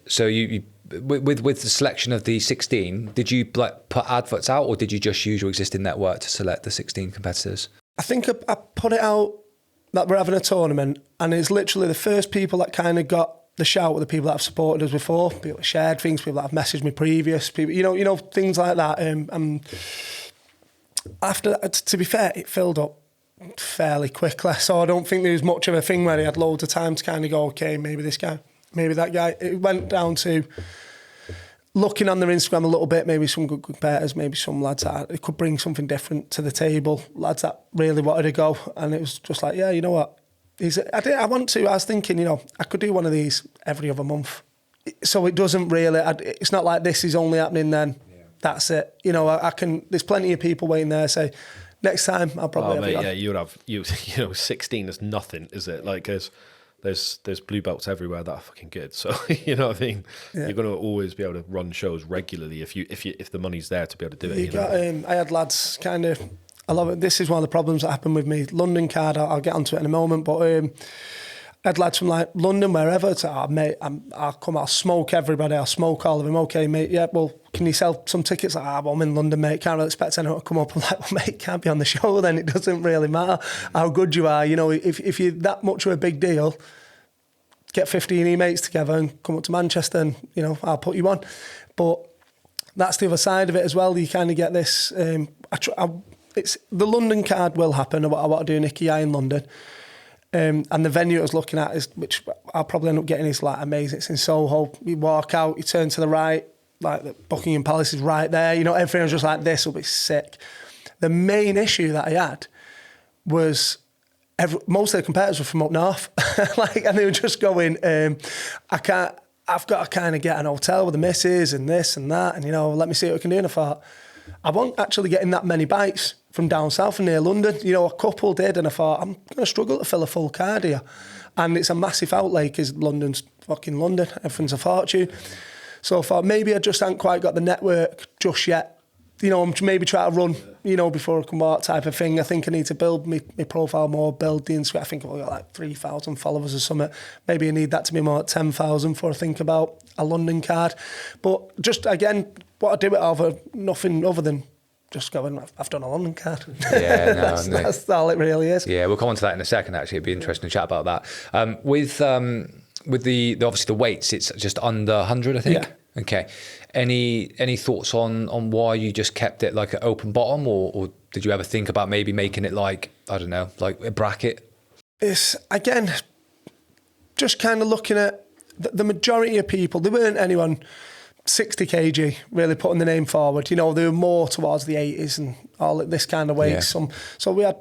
so you with the selection of the 16, did you like put adverts out, or did you just use your existing network to select the 16 competitors? I think I put it out that we're having a tournament, and it's literally the first people that kind of got the shout were the people that have supported us before, people that shared things, people that have messaged me previous, people, you know, things like that. After that, to be fair, it filled up fairly quickly, so I don't think there was much of a thing where he had loads of time to kind of go, okay, maybe this guy, maybe that guy. It went down to looking on their Instagram a little bit, maybe some good competitors, maybe some lads that it could bring something different to the table, lads that really wanted to go, and it was just like, yeah, you know what, I was thinking, you know, I could do one of these every other month, so it doesn't really, it's not like this is only happening then, that's it, you know, I can, there's plenty of people waiting there say, next time I'll probably have you would have, you know, 16 is nothing, is it? Like there's blue belts everywhere that are fucking good. So you know what I mean. Yeah. You're going to always be able to run shows regularly if the money's there to be able to do it. I had lads kind of. I love it. This is one of the problems that happened with me. London card. I'll get onto it in a moment. But I had lads from like London, wherever. It's like, mate, I'll come. I'll smoke everybody. I'll smoke all of them. Okay, mate. Yeah. Well, can you sell some tickets? Like, well, I'm in London, mate. Can't really expect anyone to come up. I'm like, well, mate, can't be on the show. Then it doesn't really matter how good you are. You know, if you're that much of a big deal, get 15 of your mates together and come up to Manchester and, you know, I'll put you on. But that's the other side of it as well. You kind of get this, it's the London card will happen. I want to do an Ikigai in London. And the venue I was looking at, which I'll probably end up getting, is like amazing. It's in Soho. You walk out, you turn to the right, like the Buckingham Palace is right there. You know, everything was just like, this will be sick. The main issue that I had was most of the competitors were from up north. And they were just going, I've got to kind of get an hotel with the missus and this and that, and, you know, let me see what we can do. And I thought, I wasn't actually getting that many bites from down south and near London. You know, a couple did, and I thought, I'm going to struggle to fill a full card here. And it's a massive outlay because London's fucking London. Everything's a fortune. So I thought maybe I just hadn't quite got the network just yet. You know, I'm maybe try to run, you know, before I come out type of thing. I think I need to build my profile more, build the Instagram. I think I've got like 3,000 followers or something. Maybe I need that to be more like 10,000 before I think about a London card. But just, again, what I do it over, nothing other than just going, I've done a London card. Yeah, that's all it really is. Yeah, we'll come on to that in a second, actually. It'd be interesting to chat about that. With the obviously the weights, it's just under 100, I think. Yeah. Okay. Any thoughts on why you just kept it like an open bottom, or did you ever think about maybe making it like, I don't know, like a bracket? It's, again, just kind of looking at the majority of people, there weren't anyone 60 kg really putting the name forward. You know, they were more towards the 80s and all this kind of weight. Yeah. So we had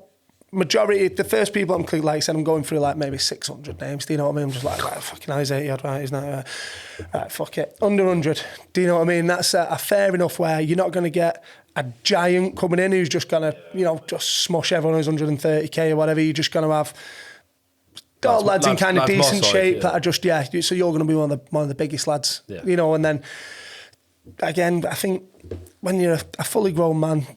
majority, the first people I'm, like I said, I'm going through like maybe 600 names. Do you know what I mean? I'm just like, fucking hell, he's 80 odd, right? He's not, right, fuck it. Under 100. Do you know what I mean? That's a fair enough where you're not going to get a giant coming in who's just going to, you know, just smush everyone who's 130k or whatever. You're just going to have lads in kind of decent shape that are just, so you're going to be one of the biggest lads, you know. And then again, I think when you're a fully grown man,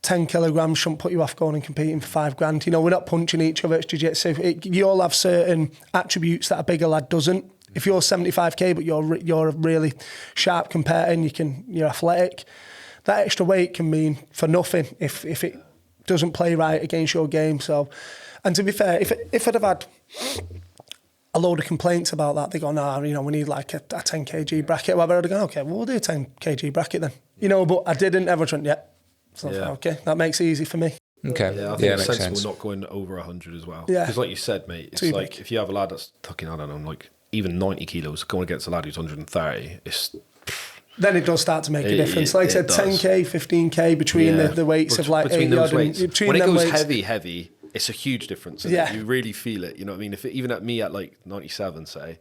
10 kilograms shouldn't put you off going and competing for $5,000. You know, we're not punching each other. It's jiu-jitsu. You all have certain attributes that a bigger lad doesn't. If you're 75k but you're a really sharp competitor and you're athletic, that extra weight can mean for nothing if it doesn't play right against your game. So, and to be fair, if I'd have had a load of complaints about that, they go, nah, you know, we need like a 10 kg bracket. Well, I'd go, okay, well, we'll do a 10 kg bracket then. You know, but I didn't ever try yet. So okay, that makes it easy for me. Okay. Yeah, I think it's sensible not going over 100 as well. Yeah. Because like you said, mate, it's too like big. If you have a lad that's fucking, I don't know, like even 90 kilos going against a lad who's 130, it's... Then it does start to make a difference. Like I said, 10k, 15k between the weights of like between 8 those weights. When it goes weights, heavy, it's a huge difference. Yeah. You really feel it. You know what I mean? If even at me at like 97, say,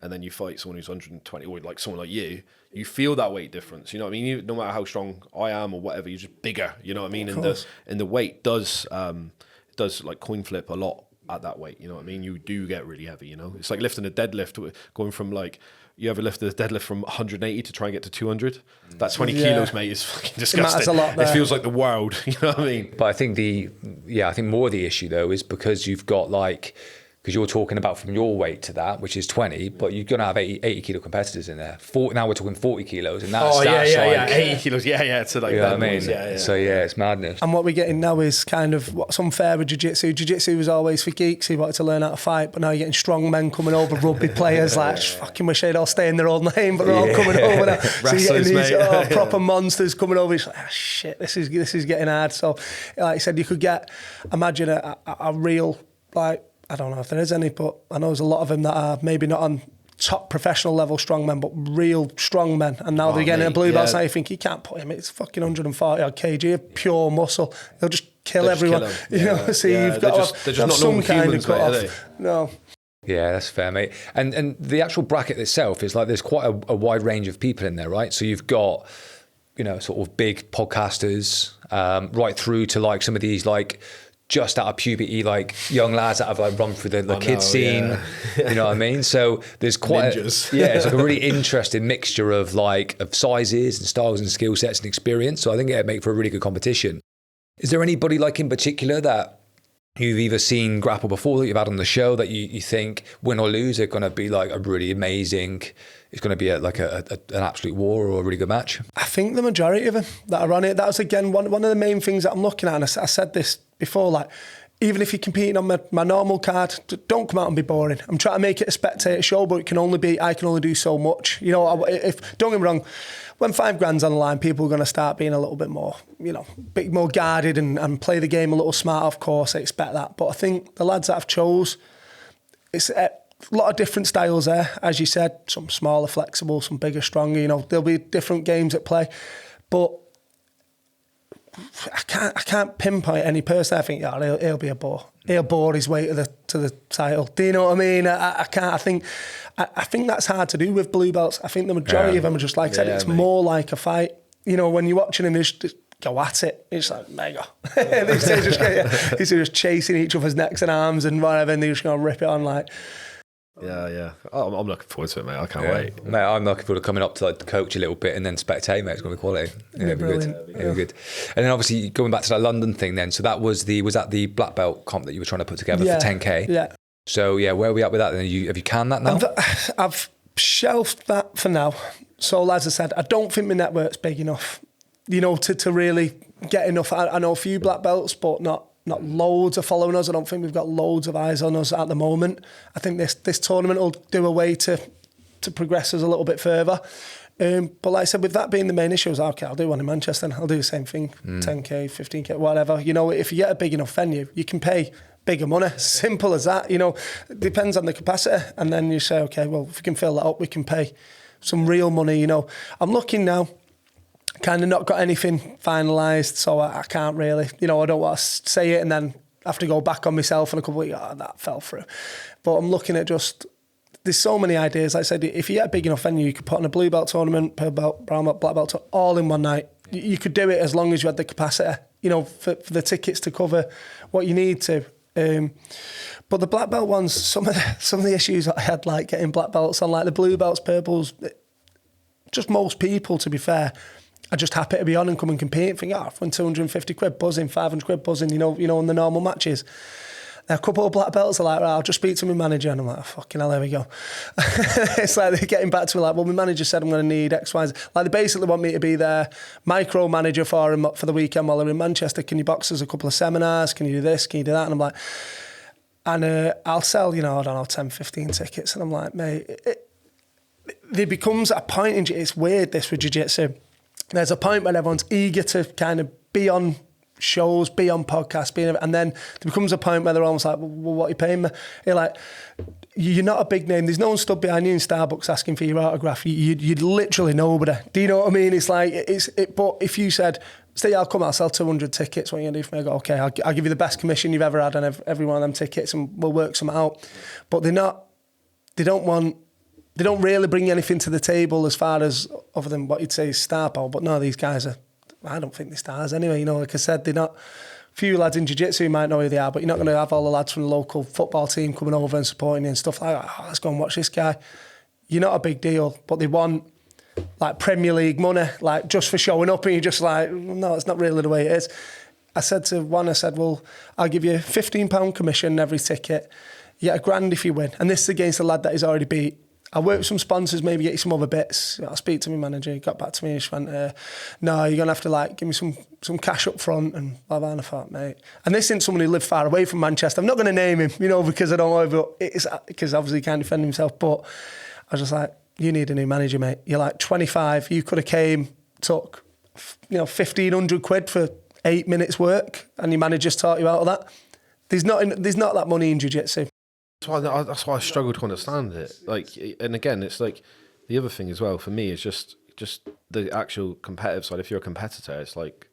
and then you fight someone who's 120, or like someone like you feel that weight difference. You know what I mean? No matter how strong I am or whatever, you're just bigger. You know what I mean? And the weight does like coin flip a lot at that weight. You know what I mean? You do get really heavy. You know, it's like lifting a deadlift, going from like, you ever lift a deadlift from 180 to try and get to 200? That 20 kilos, mate, is fucking disgusting. It matters a lot there. It feels like the world. You know what I mean? But I think I think more of the issue though is because you've got like, because you're talking about from your weight to that, which is 20, but you're going to have 80 kilo competitors in there. Now we're talking 40 kilos, and that's 80 kilos, So like, you know what I mean? So it's madness. And what we're getting now is kind of what's unfair with jiu-jitsu. Jiu-jitsu was always for geeks who wanted to learn how to fight, but now you're getting strong men coming over, rugby players, like, fucking wish they'd all stay in their old lane, but they're all coming over now. So you're getting these proper monsters coming over. It's like, shit, this is getting hard. So, like I said, you could imagine a real, like, I don't know if there is any, but I know there's a lot of them that are maybe not on top professional level strongmen, but real strongmen. And now they're getting a blue belt, so you think you can't put him. It's fucking 140 odd kg of pure muscle. They'll just kill everyone. You know, so you've got to have some kind of cut off. No. Yeah, that's fair, mate. And the actual bracket itself is like there's quite a wide range of people in there, right? So you've got, you know, sort of big podcasters, right through to like some of these like just out of puberty, like young lads that have like run through the kids scene, you know what I mean? So there's quite it's like a really interesting mixture of sizes and styles and skill sets and experience. So I think it'd make for a really good competition. Is there anybody like in particular that you've either seen grapple before that you've had on the show that you think win or lose are going to be like a really amazing, it's going to be an absolute war or a really good match? I think the majority of them that are on it, that was again one of the main things that I'm looking at, and I said this before, like even if you're competing on my normal card, don't come out and be boring. I'm trying to make it a spectator show, but I can only do so much. You know, if don't get me wrong, when $5,000's on the line, people are going to start being a little bit more, you know, a bit more guarded and play the game a little smarter. Of course, I expect that. But I think the lads that I've chose, it's a lot of different styles there. As you said, some smaller, flexible, some bigger, stronger. You know, there'll be different games at play. But I can't pinpoint any person. I think, yeah, he'll be a bore. He'll bore his way to the title. Do you know what I mean? I can't. I think that's hard to do with blue belts. I think the majority of them are just like I said. It's more like a fight. You know, when you're watching them, they just go at it. It's like mega. These are just chasing each other's necks and arms and whatever, and they're just gonna rip it on like. Yeah. I'm looking forward to it, mate. I can't wait. Mate, I'm looking forward to coming up to like coach a little bit and then spectate, mate. It's going to be quality. Yeah, it'll be good. It'll be good. And then obviously going back to that London thing then, so that was that the black belt comp that you were trying to put together for 10K? Yeah. So yeah, where are we at with that then? Have you canned that now? I've shelved that for now. So as I said, I don't think my network's big enough, you know, to really get enough. I know a few black belts, but not loads are following us. I don't think we've got loads of eyes on us at the moment. I think this tournament will do a way to progress us a little bit further. But like I said, with that being the main issue, I was like, okay, I'll do one in Manchester. I'll do the same thing, 10K, 15K, whatever. You know, if you get a big enough venue, you can pay bigger money. Simple as that. You know, it depends on the capacity. And then you say, okay, well, if we can fill that up, we can pay some real money. You know, I'm looking now. Kind of not got anything finalised, so I can't really, you know, I don't want to say it and then have to go back on myself in a couple of weeks, that fell through. But I'm looking at there's so many ideas. Like I said, if you get a big enough venue, you could put on a blue belt tournament, purple belt, brown belt, black belt, all in one night. You could do it as long as you had the capacity, you know, for the tickets to cover what you need to. But the black belt ones, some of the issues I had, like getting black belts on, like the blue belts, purples, just most people, to be fair, are just happy to be on and come and compete. Think, I've won 250 quid buzzing, 500 quid buzzing, you know, in the normal matches. A couple of black belts are like, right, I'll just speak to my manager. And I'm like, oh, fucking hell, there we go. It's like they're getting back to me like, well, my manager said I'm going to need X, Y, Z. Like, they basically want me to be their micro manager for him for the weekend while they're in Manchester. Can you box us a couple of seminars? Can you do this? Can you do that? And I'm like, I'll sell, you know, I don't know, 10, 15 tickets. And I'm like, mate, there becomes a point in it's weird, this with Jiu-Jitsu. There's a point where everyone's eager to kind of be on shows, be on podcasts, and then there becomes a point where they're almost like, well, what are you paying me? You're like, you're not a big name. There's no one stood behind you in Starbucks asking for your autograph. You'd literally nobody. Do you know what I mean? It's like, but if you said, say, I'll come, I'll sell 200 tickets, what are you going to do for me? I go, okay, I'll give you the best commission you've ever had on every one of them tickets and we'll work some out. But they don't really bring anything to the table as far as, other than what you'd say is star power. But no, these guys I don't think they're stars anyway. You know, like I said, they're not, few lads in Jiu-Jitsu might know who they are, but you're not going to have all the lads from the local football team coming over and supporting you and stuff like that. Oh, let's go and watch this guy. You're not a big deal, but they want like Premier League money, like just for showing up, and you're just like, no, it's not really the way it is. I said to one, well, I'll give you £15 commission every ticket. You get £1,000 if you win. And this is against a lad that he's already beat. I'll work with some sponsors, maybe get you some other bits. I'll speak to my manager. He got back to me and just went, no, you're going to have to like give me some cash up front and blah, blah. And I thought, mate. And this isn't someone who lived far away from Manchester. I'm not going to name him, you know, because I don't know, but it's because obviously he can't defend himself. But I was just like, you need a new manager, mate. You're like 25. You could have came, took, you know, 1,500 quid for 8 minutes work and your manager's taught you out of that. There's not that money in Jiu-Jitsu. That's why I struggle to understand it. Like, and again, it's like the other thing as well for me is just the actual competitive side. If you're a competitor, it's like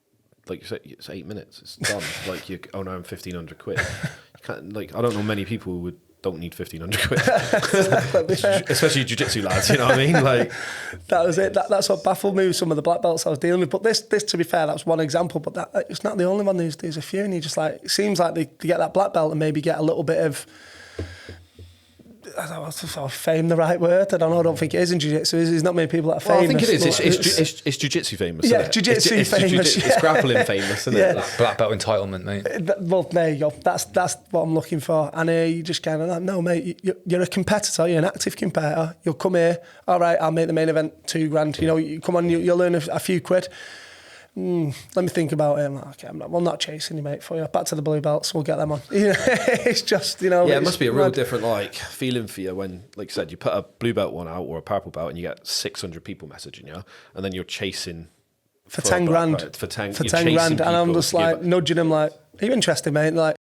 you say, it's 8 minutes, it's done. Like I'm 1,500 quid. You can't, like, I don't know many people who don't need 1,500 quid, especially jiu-jitsu lads. You know what I mean? Like that was it. That's what baffled me with some of the black belts I was dealing with. But this, to be fair, that's one example. But it's not the only one. There's a few, and you just like, it seems like they get that black belt and maybe get a little bit of, I don't know if fame the right word. I don't think it is in jiu-jitsu. There's not many people that are famous. I think it is. It's jiu-jitsu famous. Yeah, jiu-jitsu famous. It's grappling famous, isn't it? Like black belt entitlement, mate. Well, there you go. That's what I'm looking for. And you just kind of like, no, mate, you're a competitor. You're an active competitor. You'll come here. All right, I'll make the main event $2,000. You know, you come on, you'll earn a few quid. let me think about it. I'm like, okay, I'm not chasing you, mate, for you. Back to the blue belts, we'll get them on. It's just, Yeah, it must be a real different like feeling for you when, like you said, you put a blue belt one out or a purple belt and you get 600 people messaging you, and then you're chasing for 10 grand. For 10 grand, and I'm just like nudging him, like, are you interested, mate? And like,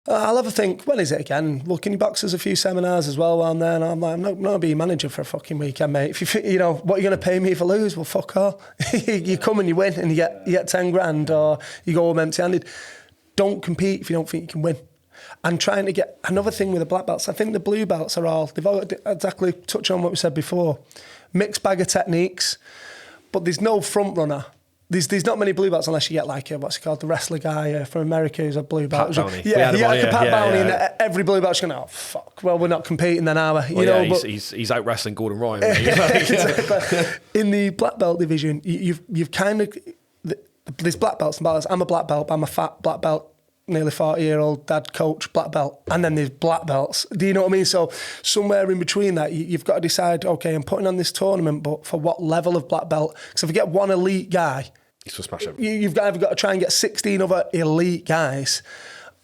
I'll have a think, when is it again? Well, can you box us a few seminars as well while I'm there? And I'm like, I'm not going to be your manager for a fucking weekend, mate. If you know, what are you going to pay me if I lose? Well, fuck all. You come and you win and you get 10 grand, or you go home empty-handed. Don't compete if you don't think you can win. And trying to get, another thing with the black belts, I think the blue belts are all, they've all exactly touched on what we said before. Mixed bag of techniques, but there's no front runner. There's not many blue belts unless you get like what's it called, the wrestler guy from America who's a blue belt. Pat Bowney. Yeah, Pat Bowney, and every blue belt's going, oh fuck, well we're not competing then, are we? You know, but he's out wrestling Gordon Ryan. But in the black belt division, you've kind of, there's black belts and black belts. I'm a black belt, I'm a fat black belt, nearly 40-year-old dad coach, black belt, and then there's black belts. Do you know what I mean? So somewhere in between that, you've got to decide, okay, I'm putting on this tournament, but for what level of black belt? Because if I get one elite guy, he's going to smash everything. You've either got to try and get 16 other elite guys,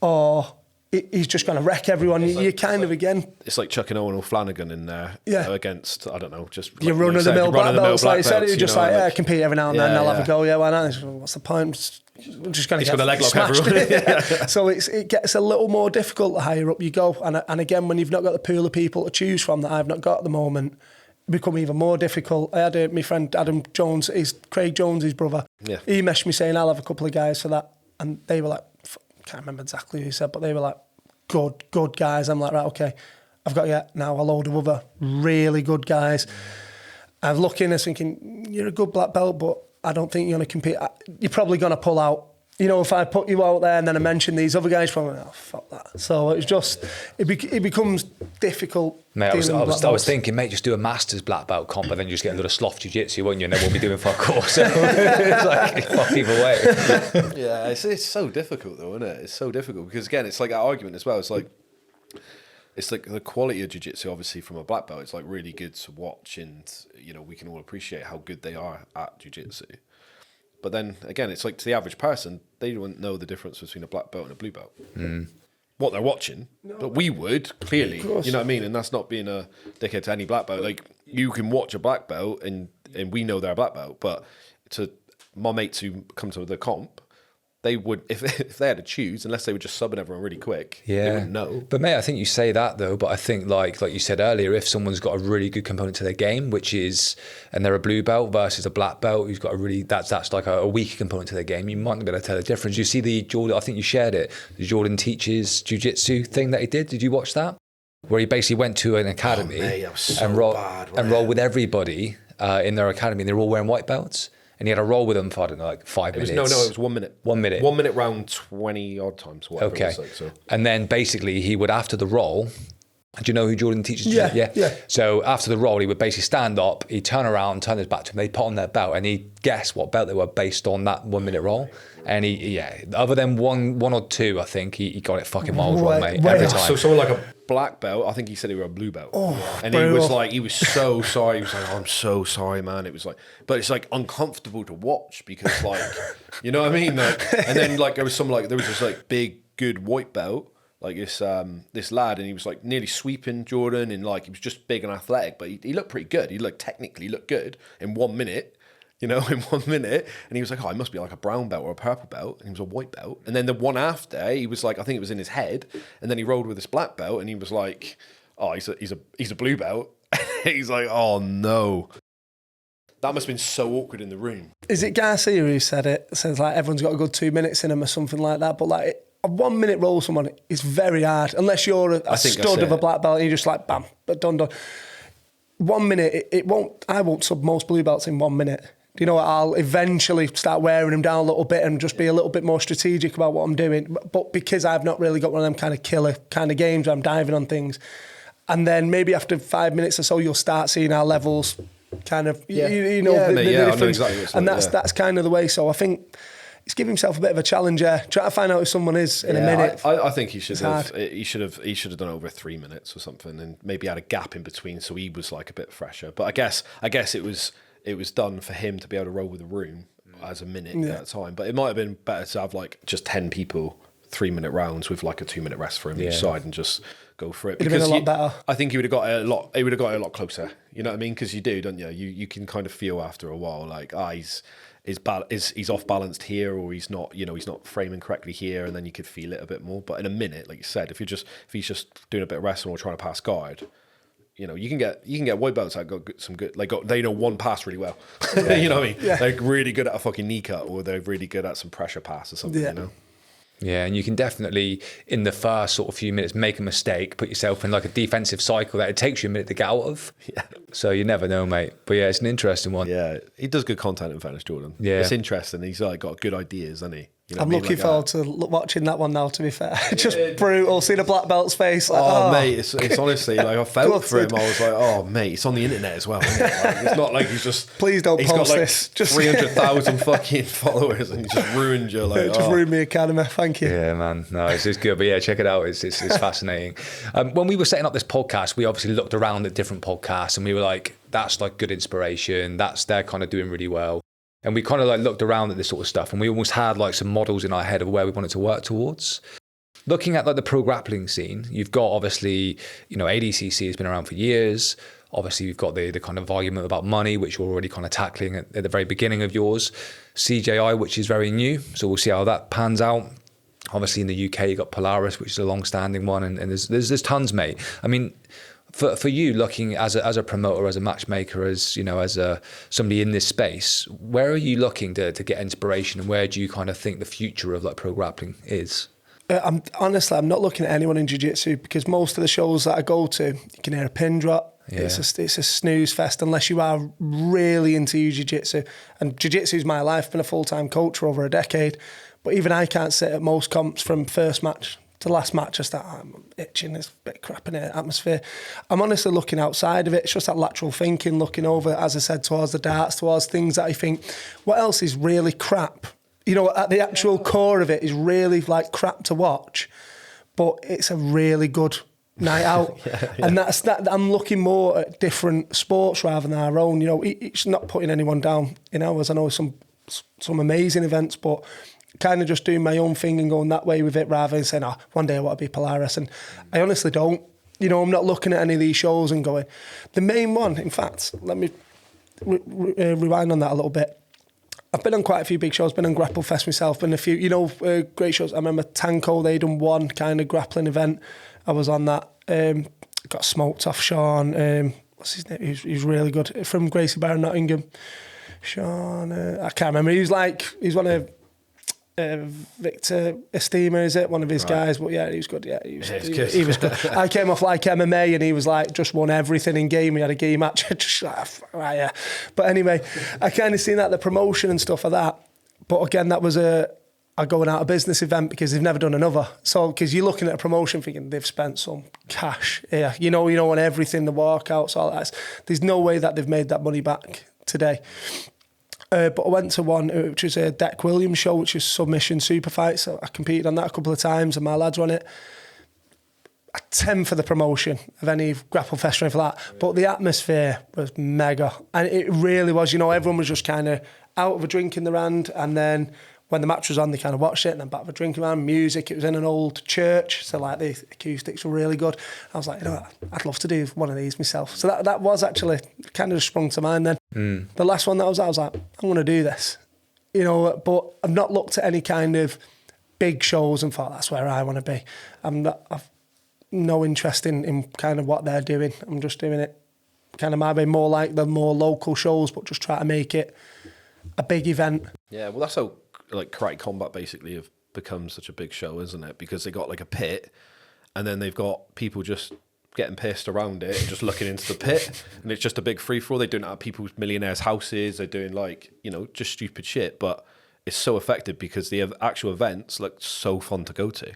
or he's just going to wreck everyone. You're kind of, again... It's like chucking Owen O'Flanagan in there against, I don't know, just... You're running-of-the-mill black belts, like you said. You're just like, compete every now and then, I'll have a go, why not? What's the point? I'm just going to get leg lock everyone. So it gets a little more difficult the higher up you go. And again, when you've not got the pool of people to choose from that I've not got at the moment, it become even more difficult. I had my friend Adam Jones, Craig Jones, his brother. Yeah. He messaged me saying, I'll have a couple of guys for that. And they were like, can't remember exactly who he said, but they were like, good guys. I'm like, right, okay, I've got to get now a load of other really good guys. I'm looking and thinking, you're a good black belt, but I don't think you're going to compete. You're probably going to pull out. You know, if I put you out there and then I mention these other guys, probably, oh, fuck that. So it's just, it becomes difficult. Mate, I was thinking, mate, just do a Masters black belt comp and then you just get a little sloth jiu-jitsu, won't you? And then we'll be doing fuck all. So it's like, fuck either way. Yeah, it's so difficult though, isn't it? It's so difficult because, again, it's like that argument as well. It's like the quality of jiu-jitsu, obviously, from a black belt, it's like really good to watch, and, you know, we can all appreciate how good they are at jiu-jitsu. But then, again, it's like to the average person, they wouldn't know the difference between a black belt and a blue belt. What they're watching, but we would, clearly. You know what I mean? And that's not being a dickhead to any black belt. Like, you can watch a black belt and we know they're a black belt, but to my mates who come to the comp, they would, if they had to choose, unless they were just subbing everyone really quick, they wouldn't know. But mate, I think you say that though, but I think like you said earlier, if someone's got a really good component to their game, which is, and they're a blue belt versus a black belt who's got a really, that's like a weaker component to their game, you might not be able to tell the difference. You see the Jordan, I think you shared it, the Jordan Teaches Jiu-Jitsu thing that he did. Did you watch that? Where he basically went to an academy and rolled with everybody in their academy, and they were all wearing white belts. And he had a roll with them for, I don't know, like 5 minutes. No, it was 1 minute. 1 minute. 1 minute round 20 odd times. Okay. It was like, so. And then basically he would, after the roll, do you know who Jordan Teaches? Yeah. So after the roll, he would basically stand up, he'd turn around, turn his back to him, they'd put on their belt, and he'd guess what belt they were based on that 1 minute roll. And other than one or two, I think he got it fucking miles wrong, mate, every time. So someone like a black belt, I think he said he was a blue belt. And he was so sorry. He was like, oh, I'm so sorry, man. It was like, but it's like uncomfortable to watch because, like, you know what I mean? Like, and then like there was this like big, good white belt, like this lad, and he was like nearly sweeping Jordan, and like he was just big and athletic, but he looked pretty good. He technically looked good in 1 minute. You know, in 1 minute. And he was like, oh, I must be like a brown belt or a purple belt. And he was a white belt. And then the one after, he was like, I think it was in his head. And then he rolled with this black belt and he was like, oh, he's a blue belt. He's like, oh no. That must have been so awkward in the room. Is it Garcia who said it? It says like everyone's got a good 2 minutes in them or something like that. But like a 1 minute roll someone is very hard. Unless you're a stud of a black belt and you're just like, bam, but done. 1 minute, I won't sub most blue belts in 1 minute. You know, I'll eventually start wearing them down a little bit and just be a little bit more strategic about what I'm doing. But because I've not really got one of them kind of killer kind of games where I'm diving on things. And then maybe after 5 minutes or so, you'll start seeing our levels kind of, the difference. Exactly and that's kind of the way. So I think he's giving himself a bit of a challenge there. Try to find out who someone is in a minute. I think he should have done over 3 minutes or something, and maybe had a gap in between so he was like a bit fresher. But I guess it was done for him to be able to roll with the room. as a minute at a time. But it might have been better to have like just 10 people, 3-minute rounds with like a 2-minute rest for him each side and just go for it. It'd have been a lot better. I think he would have got it a lot. He would have got it a lot closer. You know what I mean? Because you do, don't you? You can kind of feel after a while like, he's off balanced here, or he's not. You know, he's not framing correctly here, and then you could feel it a bit more. But in a minute, like you said, if he's just doing a bit of wrestling or trying to pass guard, you know, you can get white belts that got some good, like they know one pass really well. You know what I mean? Yeah. They're really good at a fucking knee cut, or they're really good at some pressure pass or something. You know. Yeah, and you can definitely, in the first sort of few minutes, make a mistake, put yourself in like a defensive cycle that it takes you a minute to get out of. Yeah. So you never know, mate. But yeah, it's an interesting one. Yeah, he does good content in fairness, Jordan. Yeah. It's interesting. He's like got good ideas, hasn't he? You know I'm looking forward to watching that one now, to be fair. Just brutal, seeing a black belt's face. Like, mate, it's honestly, like I felt for him. I was like, oh, mate, it's on the internet as well. Isn't it? Like, it's not like he's just... Please don't post got, this. Just 300,000 fucking followers and he just ruined your like... Just ruined me academy, thank you. Yeah, man. No, it's good. But yeah, check it out. It's fascinating. When we were setting up this podcast, we obviously looked around at different podcasts and we were like, that's like good inspiration. They're kind of doing really well. And we kind of like looked around at this sort of stuff and we almost had like some models in our head of where we wanted to work towards. Looking at like the pro grappling scene, you've got obviously, you know, ADCC has been around for years. Obviously, you've got the kind of argument about money, which you're already kind of tackling at the very beginning of yours. CJI, which is very new. So we'll see how that pans out. Obviously, in the UK, you've got Polaris, which is a long-standing one. And there's tons, mate. I mean, for you, looking as a promoter, as a matchmaker, as you know, as somebody in this space, where are you looking to get inspiration, and where do you kind of think the future of like pro grappling is? I'm not looking at anyone in jiu-jitsu, because most of the shows that I go to, you can hear a pin drop. Yeah. It's a snooze fest unless you are really into jiu-jitsu. And jiu-jitsu is my life. I've been a full-time coach for over a decade, but even I can't sit at most comps from first match to last match. I start, I'm itching, there's a bit of crap in the atmosphere. I'm honestly looking outside of it. It's just that lateral thinking, looking over, as I said, towards the darts, towards things that I think, what else is really crap? You know, at the actual core of it is really like crap to watch, but it's a really good night out. And that's that. I'm looking more at different sports rather than our own. You know, it's not putting anyone down in ours. I know some amazing events, but kind of just doing my own thing and going that way with it rather than saying, one day I want to be Polaris. And I honestly don't. You know, I'm not looking at any of these shows and going, the main one, in fact, let me rewind on that a little bit. I've been on quite a few big shows, been on Grapple Fest myself, been a few, you know, great shows. I remember Tanko, they done one kind of grappling event. I was on that. Got smoked off Sean. What's his name? He was really good. From Gracie Barron, Nottingham. Sean, I can't remember. He was one of Victor Estima, is it? One of his guys. But yeah, he was good. Yeah, he was good. I came off like MMA and he was like, just won everything in game. He had a game match. Just like, right, yeah. But anyway, I kind of seen that, the promotion and stuff like that. But again, that was a going out of business event because they've never done another. So, because you're looking at a promotion thinking they've spent some cash here. You know, on everything, the walkouts, all that. There's no way that they've made that money back today. But I went to one, which was a Deck Williams show, which was submission super fight. So I competed on that a couple of times and my lads were on it. A 10 for the promotion of any Grapple Fest or anything like that. But the atmosphere was mega. And it really was, you know, everyone was just kind of out of a drink in their hand. And then when the match was on, they kind of watched it and then back of a drink in their hand, music. It was in an old church. So like the acoustics were really good. I was like, you know, I'd love to do one of these myself. So that was actually kind of just sprung to mind then. The last one that I was like, I'm going to do this. You know, but I've not looked at any kind of big shows and thought that's where I want to be. I've no interest in kind of what they're doing. I'm just doing it kind of maybe more like the more local shows, but just try to make it a big event. Yeah, well, that's how like Karate Combat basically have become such a big show, isn't it? Because they got like a pit and then they've got people just getting pissed around it and just looking into the pit and it's just a big free-for-all. They're doing it at people's millionaires' houses. They're doing like, you know, just stupid shit, but it's so effective because the actual events look so fun to go to.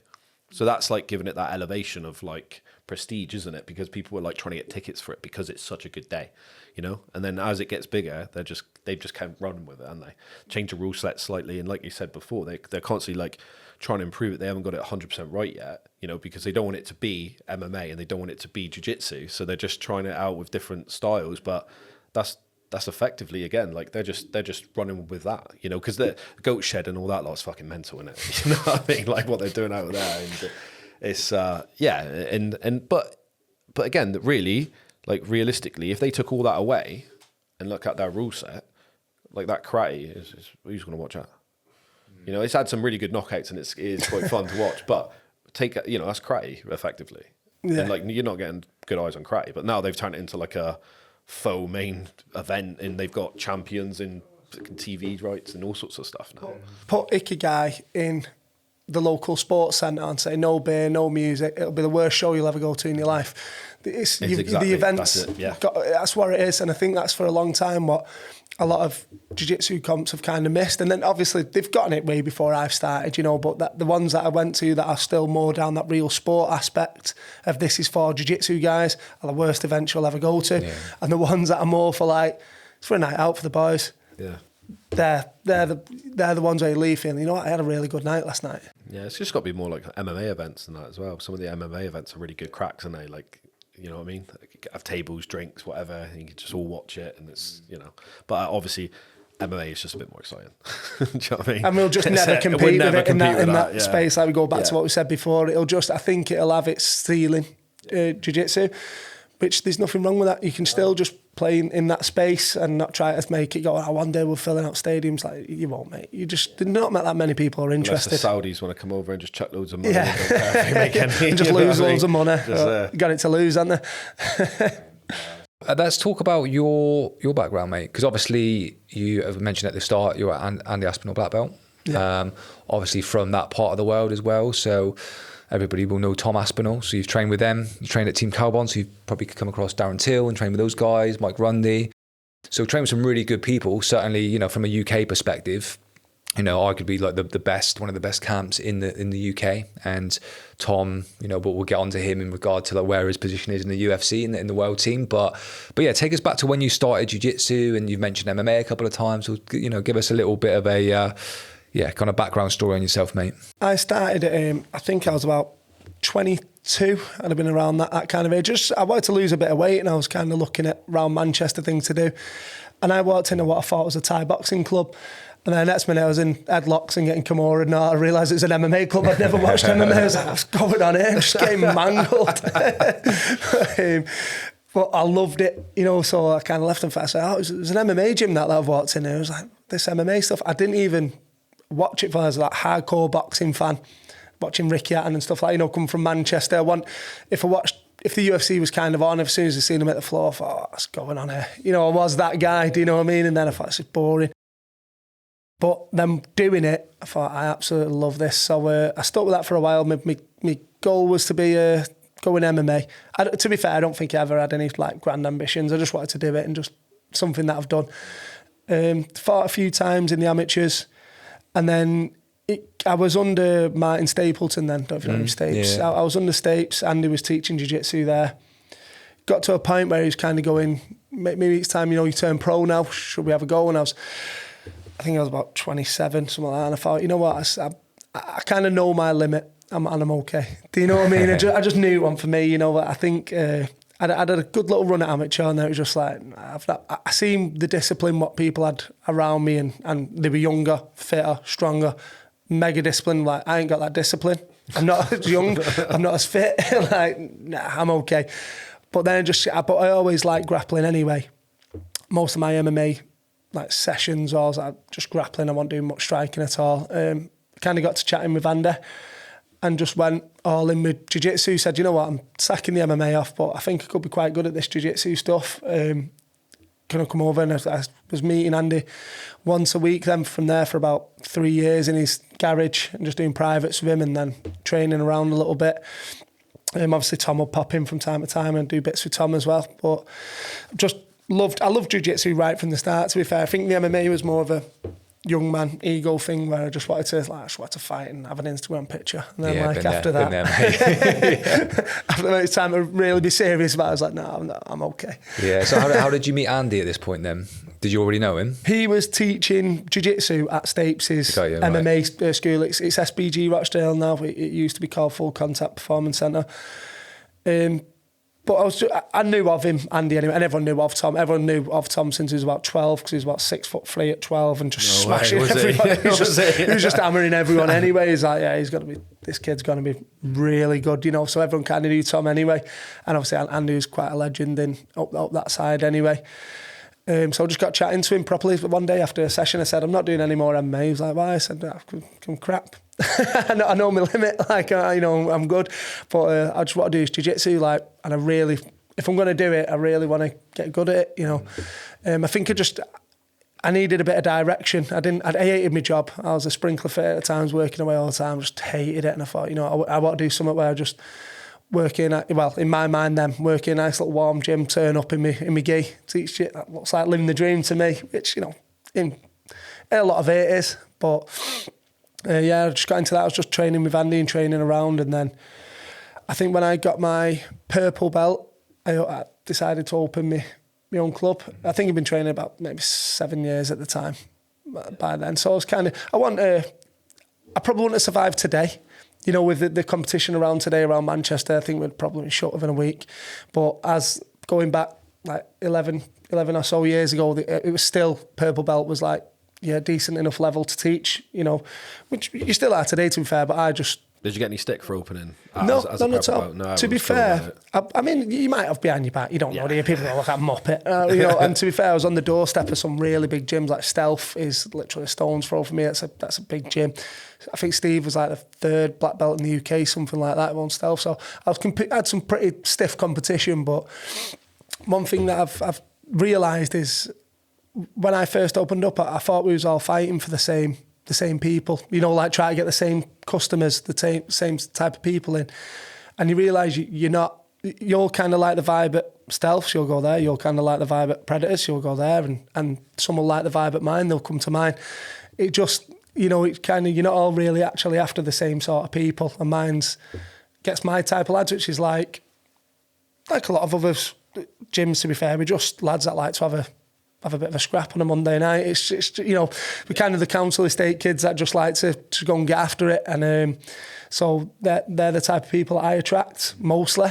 So that's like giving it that elevation of like prestige, isn't it? Because people were like trying to get tickets for it because it's such a good day, you know? And then as it gets bigger, they've just kind of run with it, haven't they? Change the rule set slightly. And like you said before, they're constantly like trying to improve it. They haven't got it 100% right yet, you know, because they don't want it to be MMA and they don't want it to be jiu-jitsu. So they're just trying it out with different styles, but that's that's effectively, again, like they're just running with that, you know, because the goat shed and all that lot's fucking mental, isn't it? You know what I mean? Like what they're doing out there, and it's but again, really, like realistically, if they took all that away and look at their rule set, like that karate is who's going to watch that? You know, it's had some really good knockouts and it is quite fun to watch, but that's karate effectively. Yeah. And like you're not getting good eyes on karate, but now they've turned it into like a faux main event, and they've got champions in TV rights and all sorts of stuff now. Put Ikigai in the local sports centre and say no beer, no music. It'll be the worst show you'll ever go to in your life. The events, that's what it is, and I think that's for a long time what a lot of jiu-jitsu comps have kind of missed. And then obviously they've gotten it way before I've started, you know, but the ones that I went to that are still more down that real sport aspect of this is for jiu-jitsu guys are the worst events you'll ever go to. Yeah. And the ones that are more for like, it's for a night out for the boys. Yeah. They're the ones where you leave feeling, you know what, I had a really good night last night. Yeah, it's just got to be more like MMA events than that as well. Some of the MMA events are really good cracks, and they like, you know what I mean? Have tables, drinks, whatever, and you can just all watch it, and it's, you know. But obviously, MMA is just a bit more exciting. Do you know what I mean? And we'll just never compete with it in that space. Like we go back to what we said before. I think it'll have its ceiling, jiu-jitsu, which there's nothing wrong with that. You can still just play in that space and not try to make it go, one day we're filling out stadiums. Like, you won't, mate. There's not that many people are interested. Unless the Saudis want to come over and just chuck loads of money and don't care if you make any, and just lose loads of money. Got it to lose, haven't they? Let's talk about your background, mate, because obviously you have mentioned at the start you're at Andy Aspinall black belt. Yeah. Obviously from that part of the world as well. So everybody will know Tom Aspinall. So you've trained with them. You trained at Team Calbon, so you've probably come across Darren Till and trained with those guys, Mike Rundy. So trained with some really good people. Certainly, you know, from a UK perspective, you know, arguably like the best, one of the best camps in the UK. And Tom, you know, but we'll get onto him in regard to like where his position is in the UFC in the world team. But yeah, take us back to when you started jiu-jitsu, and you've mentioned MMA a couple of times. So, you know, give us a little bit of a kind of background story on yourself, mate. I started at, I think I was about 22. I'd have been around that kind of age. I wanted to lose a bit of weight, and I was kind of looking at around Manchester things to do. And I walked into what I thought was a Thai boxing club. And then next minute I was in headlocks and getting Kimura, and I realised it was an MMA club. I'd never watched MMA. I was like, what's going on here? I'm just getting mangled. But I loved it, you know, so I kind of left and fast. It was an MMA gym that I've walked in. And I was like, this MMA stuff. I didn't even watch it for I was like hardcore boxing fan, watching Ricky Hatton and stuff like, you know, come from Manchester. If the UFC was kind of on, as soon as I seen him at the floor, I thought, what's going on here? You know, I was that guy, do you know what I mean? And then I thought, it's just boring. But then doing it, I thought, I absolutely love this. So I stuck with that for a while. My goal was to be going MMA. To be fair, I don't think I ever had any like grand ambitions. I just wanted to do it, and just something that I've done. Fought a few times in the amateurs, and then I was under Martin Stapleton then. Don't know if you know him, Stapes. Yeah. I was under Stapes. Andy was teaching jiu-jitsu there. Got to a point where he was kind of going, maybe it's time, you know, you turn pro now. Should we have a go? And I think I was about 27, something like that. And I thought, you know what, I kind of know my limit, and I'm okay. Do you know what I mean? I just knew one for me, you know. I think I had a good little run at amateur, and it was just like, I seen the discipline what people had around me, and they were younger, fitter, stronger, mega disciplined. Like, I ain't got that discipline. I'm not as young, I'm not as fit. Like, nah, I'm okay. But then I always liked grappling anyway. Most of my MMA like sessions, I was like just grappling. I wasn't doing much striking at all. Kind of got to chatting with Andy and just went all in with jiu-jitsu. Said, you know what, I'm sacking the MMA off, but I think I could be quite good at this jiu-jitsu stuff. Can I come over? And I was meeting Andy once a week then from there for about 3 years in his garage, and just doing privates with him, and then training around a little bit. Obviously Tom will pop in from time to time and do bits with Tom as well. But I loved jiu-jitsu right from the start, to be fair. I think the MMA was more of a young man ego thing, where I just wanted to fight and have an Instagram picture. And then after it's time to really be serious about it, I was like, no, I'm okay. Yeah, so how did you meet Andy at this point then? Did you already know him? He was teaching jiu-jitsu at Stapes' MMA school. It's SBG Rochdale now. It used to be called Full Contact Performance Centre. But I knew of him, Andy, anyway, and everyone knew of Tom. Everyone knew of Tom since he was about 12, because he was about 6'3" at 12 and just smashing everyone. He was just hammering everyone anyway. He's like, yeah, this kid's going to be really good, you know. So everyone kind of knew Tom anyway. And obviously Andy was quite a legend up that side anyway. So I just got chatting to him properly. But one day after a session, I said, I'm not doing any more MMA. He was like, why? I said, I'm crap. I know my limit, like, you know, I'm good. But I just want to do is jiu-jitsu, like, and I really, if I'm going to do it, I really want to get good at it, you know. I think I needed a bit of direction. I hated my job. I was a sprinkler fitter at times, working away all the time, just hated it. And I thought, you know, I want to do something where I just work in, in my mind then, work in a nice little warm gym, turn up in my gi, teach shit. That looks like living the dream to me, which, you know, in a lot of it is. But yeah, I just got into that. I was just training with Andy and training around. And then I think when I got my purple belt, I decided to open my own club. I think I'd been training about maybe 7 years at the time by then. So I was kind of, I probably wouldn't have survived today. You know, with the competition around today, around Manchester, I think we'd probably been short within a week. But as going back like 11 or so years ago, it was still, purple belt was like, yeah, decent enough level to teach, you know, which you still are today, to be fair, but I just... Did you get any stick for opening? No, none at all. No, to be fair, I mean, you might have behind your back. You don't know, do you? People look at Muppet. You know, and to be fair, I was on the doorstep of some really big gyms. Like Stealth is literally a stone's throw for me. That's a big gym. I think Steve was like the third black belt in the UK, something like that, on Stealth. So I had some pretty stiff competition. But one thing that I've realised is when I first opened up, I thought we was all fighting for the same people, you know, like try to get the same customers, the same type of people in. And you realise you're kind of like the vibe at Stealth, so you'll go there. You're kind of like the vibe at Predators, so you'll go there. And some will like the vibe at mine, they'll come to mine. It just, you know, it's kind of, you're not all really actually after the same sort of people. And mine's gets my type of lads, which is like a lot of other gyms, to be fair. We're just lads that like to have a bit of a scrap on a Monday night. It's just, you know, we're kind of the council estate kids that just like to go and get after it. And so they're the type of people that I attract mostly,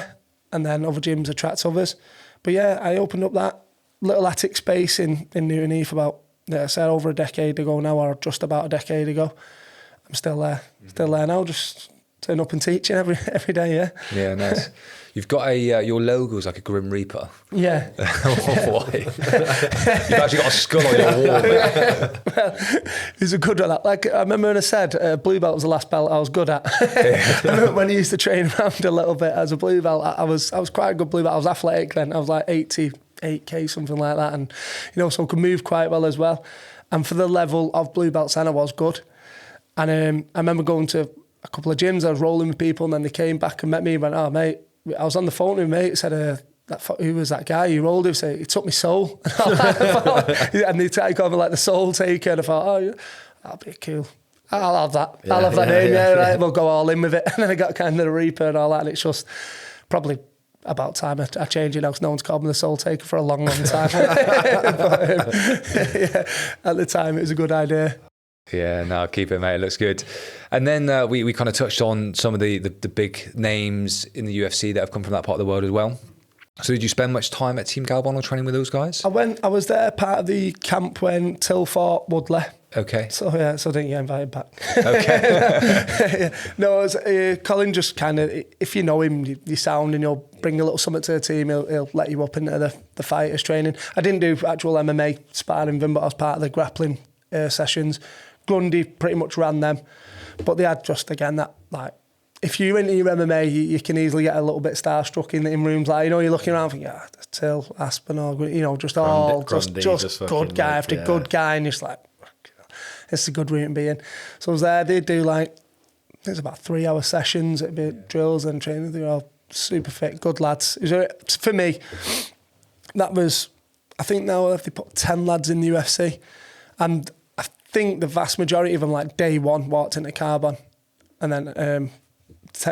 and then other gyms attract others. But yeah, I opened up that little attic space in Newton Heath about, I said over a decade ago now, or just about a decade ago. I'm still there now, just turn up and teaching every day, yeah. Yeah, nice. You've got your logo's like a Grim Reaper. Yeah. Why? You've actually got a skull on your wall. Well, it's a good one. Like I remember when I said blue belt was the last belt I was good at. I remember when I used to train around a little bit as a blue belt. I was quite a good blue belt. I was athletic then. I was like 88k, something like that, and you know, so I could move quite well as well. And for the level of blue belts, then I was good. And I remember going to a couple of gyms. I was rolling with people, and then they came back and met me and went, "Oh, mate." I was on the phone with a mate, said, who was that guy you rolled with? He took me soul. And they called me like the soul taker. And I thought, oh, that'll be cool. I'll have that. Yeah, I'll have that name, right, we'll go all in with it. And then I got kind of the Reaper and all that. And it's just probably about time I change it now, because no one's called me the soul taker for a long, long time. But, yeah, at the time, it was a good idea. Yeah, no, keep it, mate. It looks good. And then we kind of touched on some of the big names in the UFC that have come from that part of the world as well. So did you spend much time at Team Galbon or training with those guys? I was there part of the camp when Till fought Woodley. Okay. So I didn't get invited back. Okay. No, it was, Colin just kind of, if you know him, you sound and you'll bring a little something to the team, he'll let you up into the fighters training. I didn't do actual MMA sparring with him, but I was part of the grappling sessions. Grundy pretty much ran them, but they had just, again, that, like, if you're into your MMA, you can easily get a little bit starstruck in rooms, like, you know, you're looking around thinking, Till, Aspinall, you know, just good guy after good guy, and you're just like, it's a good route to be in. So I was there, they'd do like, there's about 3-hour sessions, it'd be drills and training, they were all super fit, good lads. For me, that was, I think now if they put 10 lads in the UFC, and I think the vast majority of them, like day one, walked into Carbon, and then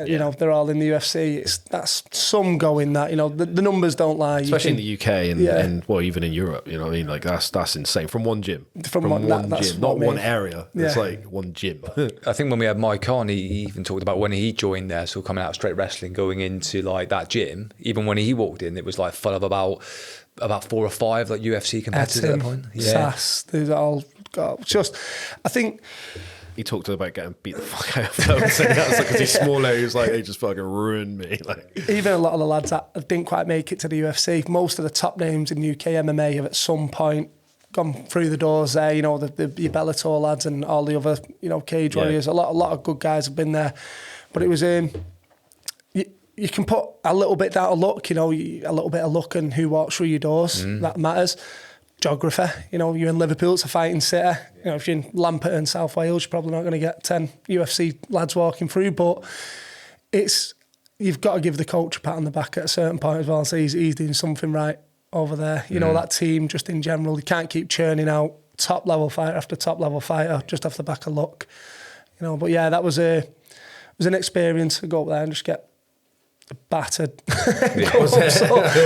You know, they're all in the UFC. That's some going that, you know, the numbers don't lie. Especially in the UK and well, even in Europe, you know what I mean? Like that's insane. From one gym. From one gym, not one area. Yeah. It's like one gym. I think when we had Mike on, he even talked about when he joined there, so coming out of straight wrestling, going into like that gym, even when he walked in, it was like full of about 4 or 5 like UFC competitors at that point. Yeah. Sass, these all got just, I think. He talked about getting beat the fuck out of him. So that was like, because he's smaller, he was like, they just fucking ruined me. Like, even a lot of the lads that didn't quite make it to the UFC, most of the top names in UK MMA have at some point gone through the doors there. You know, the Bellator lads and all the other, you know, cage warriors. A lot of good guys have been there. But it was you can put a little bit down to luck. You know, a little bit of luck and who walks through your doors. That matters. Geography, you know, you're in Liverpool, it's a fighting city. You know, if you're in Lampert and South Wales, you're probably not going to get 10 UFC lads walking through. But you've got to give the coach a pat on the back at a certain point as well and say he's doing something right over there. You know, that team just in general, you can't keep churning out top level fighter after top level fighter just off the back of luck. You know, but yeah, that was an experience to go up there and just get battered.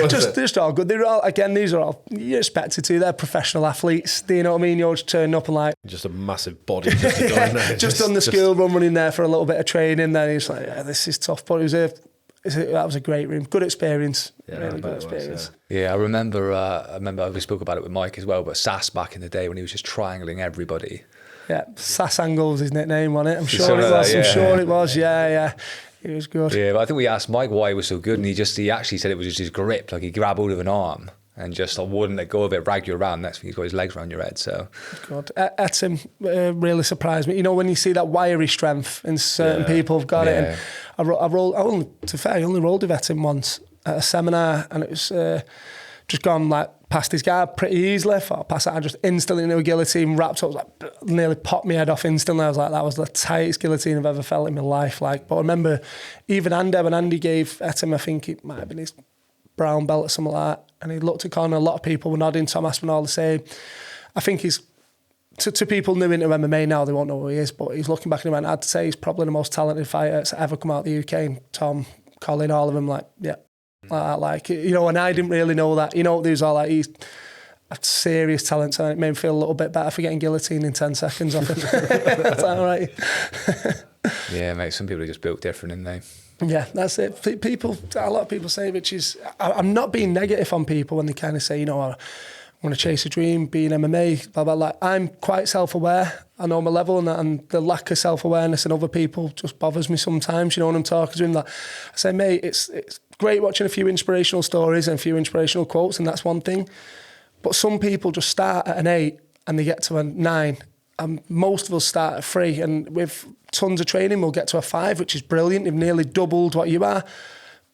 Just all good. They're all, again, these are all you're expected to. They're professional athletes. Do you know what I mean? You're just turning up and like just a massive body just to go in there. just on the school run, running there for a little bit of training. Then he's like, yeah, this is tough. But that was a great room. Good experience. Yeah, really good experience. Yeah, I remember we spoke about it with Mike as well, but Sass back in the day when he was just triangling everybody. Yeah, Sass Angle was his nickname, wasn't it? I'm sure it was. I'm sure it was. Yeah. He was good. Yeah, but I think we asked Mike why he was so good, and he actually said it was just his grip. Like he grabbed hold of an arm and just wouldn't let go of it, drag you around. Next thing he's got his legs around your head. So good. Etim really surprised me. You know, when you see that wiry strength in certain people have got it. And I only rolled with Etim once at a seminar, and it was just gone like past his guard pretty easily. Thought past that, I just instantly knew a guillotine, wrapped up, like nearly popped my head off instantly. I was like, that was the tightest guillotine I've ever felt in my life. Like, but I remember even Andy, when Andy gave Etim, I think it might have been his brown belt or something like that, and he looked at Conor, a lot of people were nodding, Tom Aspinall the same. I think he's, to people new into MMA now, they won't know who he is, but he's looking back in the I'd say he's probably the most talented fighter that's ever come out of the UK. And Tom, Colin, all of them, like, yeah. Like, you know, and I didn't really know that. You know, there's all like, he's a serious talent, and it made me feel a little bit better for getting guillotine in 10 seconds off him. That's all right. Yeah, mate, some people are just built different, aren't they? Yeah, that's it. A lot of people say, which is, I'm not being negative on people when they kind of say, you know, I want to chase a dream, be in MMA, blah, blah, blah. I'm quite self-aware. I know my level, and the lack of self-awareness in other people just bothers me sometimes, you know, when I'm talking to them. Like, I say, mate, it's great watching a few inspirational stories and a few inspirational quotes, and that's one thing. But some people just start at an 8 and they get to a 9. And most of us start at 3. And with tons of training, we'll get to a 5, which is brilliant. You've nearly doubled what you are.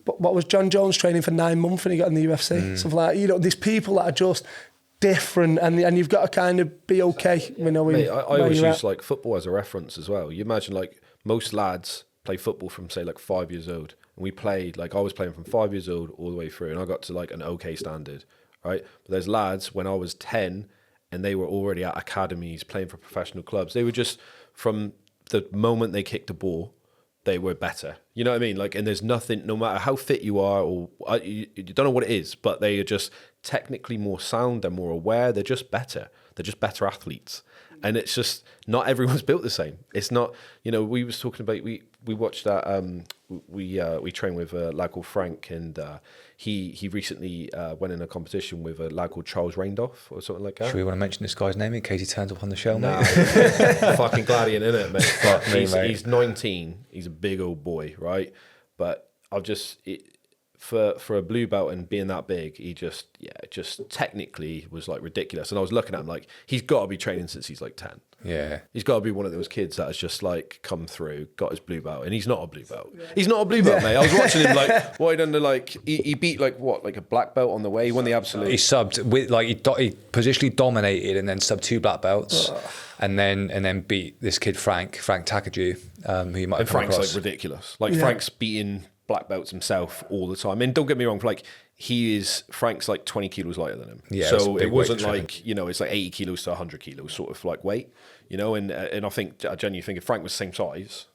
But what was John Jones training for 9 months when he got in the UFC? Something like that. You know, there's people that are just different, and you've got to kind of be okay. You know, mate, I always use like football as a reference as well. You imagine like most lads play football from say like 5 years old. And we played, like I was playing from 5 years old all the way through, and I got to like an okay standard, right? But there's lads when I was 10 and they were already at academies playing for professional clubs. They were just, from the moment they kicked the ball, they were better. You know what I mean? Like, and there's nothing, no matter how fit you are, or you don't know what it is, but they are just technically more sound, they're more aware, they're just better. They're just better athletes. And it's just, not everyone's built the same. It's not, you know, we was talking about, we watched that, we trained with a lad called Frank, and he recently went in a competition with a lad called Charles Raindolph or something like that. Should we want to mention this guy's name in case he turns up on the show, mate? Fucking gladiator, innit, mate? But he's 19, he's a big old boy, right? But I've just... For a blue belt and being that big, he just technically was like ridiculous. And I was looking at him like, he's got to be training since he's like 10. Yeah. He's got to be one of those kids that has just like come through, got his blue belt, and he's not a blue belt. He's not a blue belt, mate. I was watching him like, what he'd done to like, he beat like what, like a black belt on the way. He won the absolute. He subbed with like, he positionally dominated and then subbed 2 black belts. And then beat this kid Frank Takaju, who you might have come Frank's across. like ridiculous. Like Frank's beating black belts himself all the time. And don't get me wrong, like Frank's like 20 kilos lighter than him. Yeah, so it wasn't like, you know, it's like 80 kilos to 100 kilos sort of like weight, you know, and I think, I genuinely think if Frank was the same size,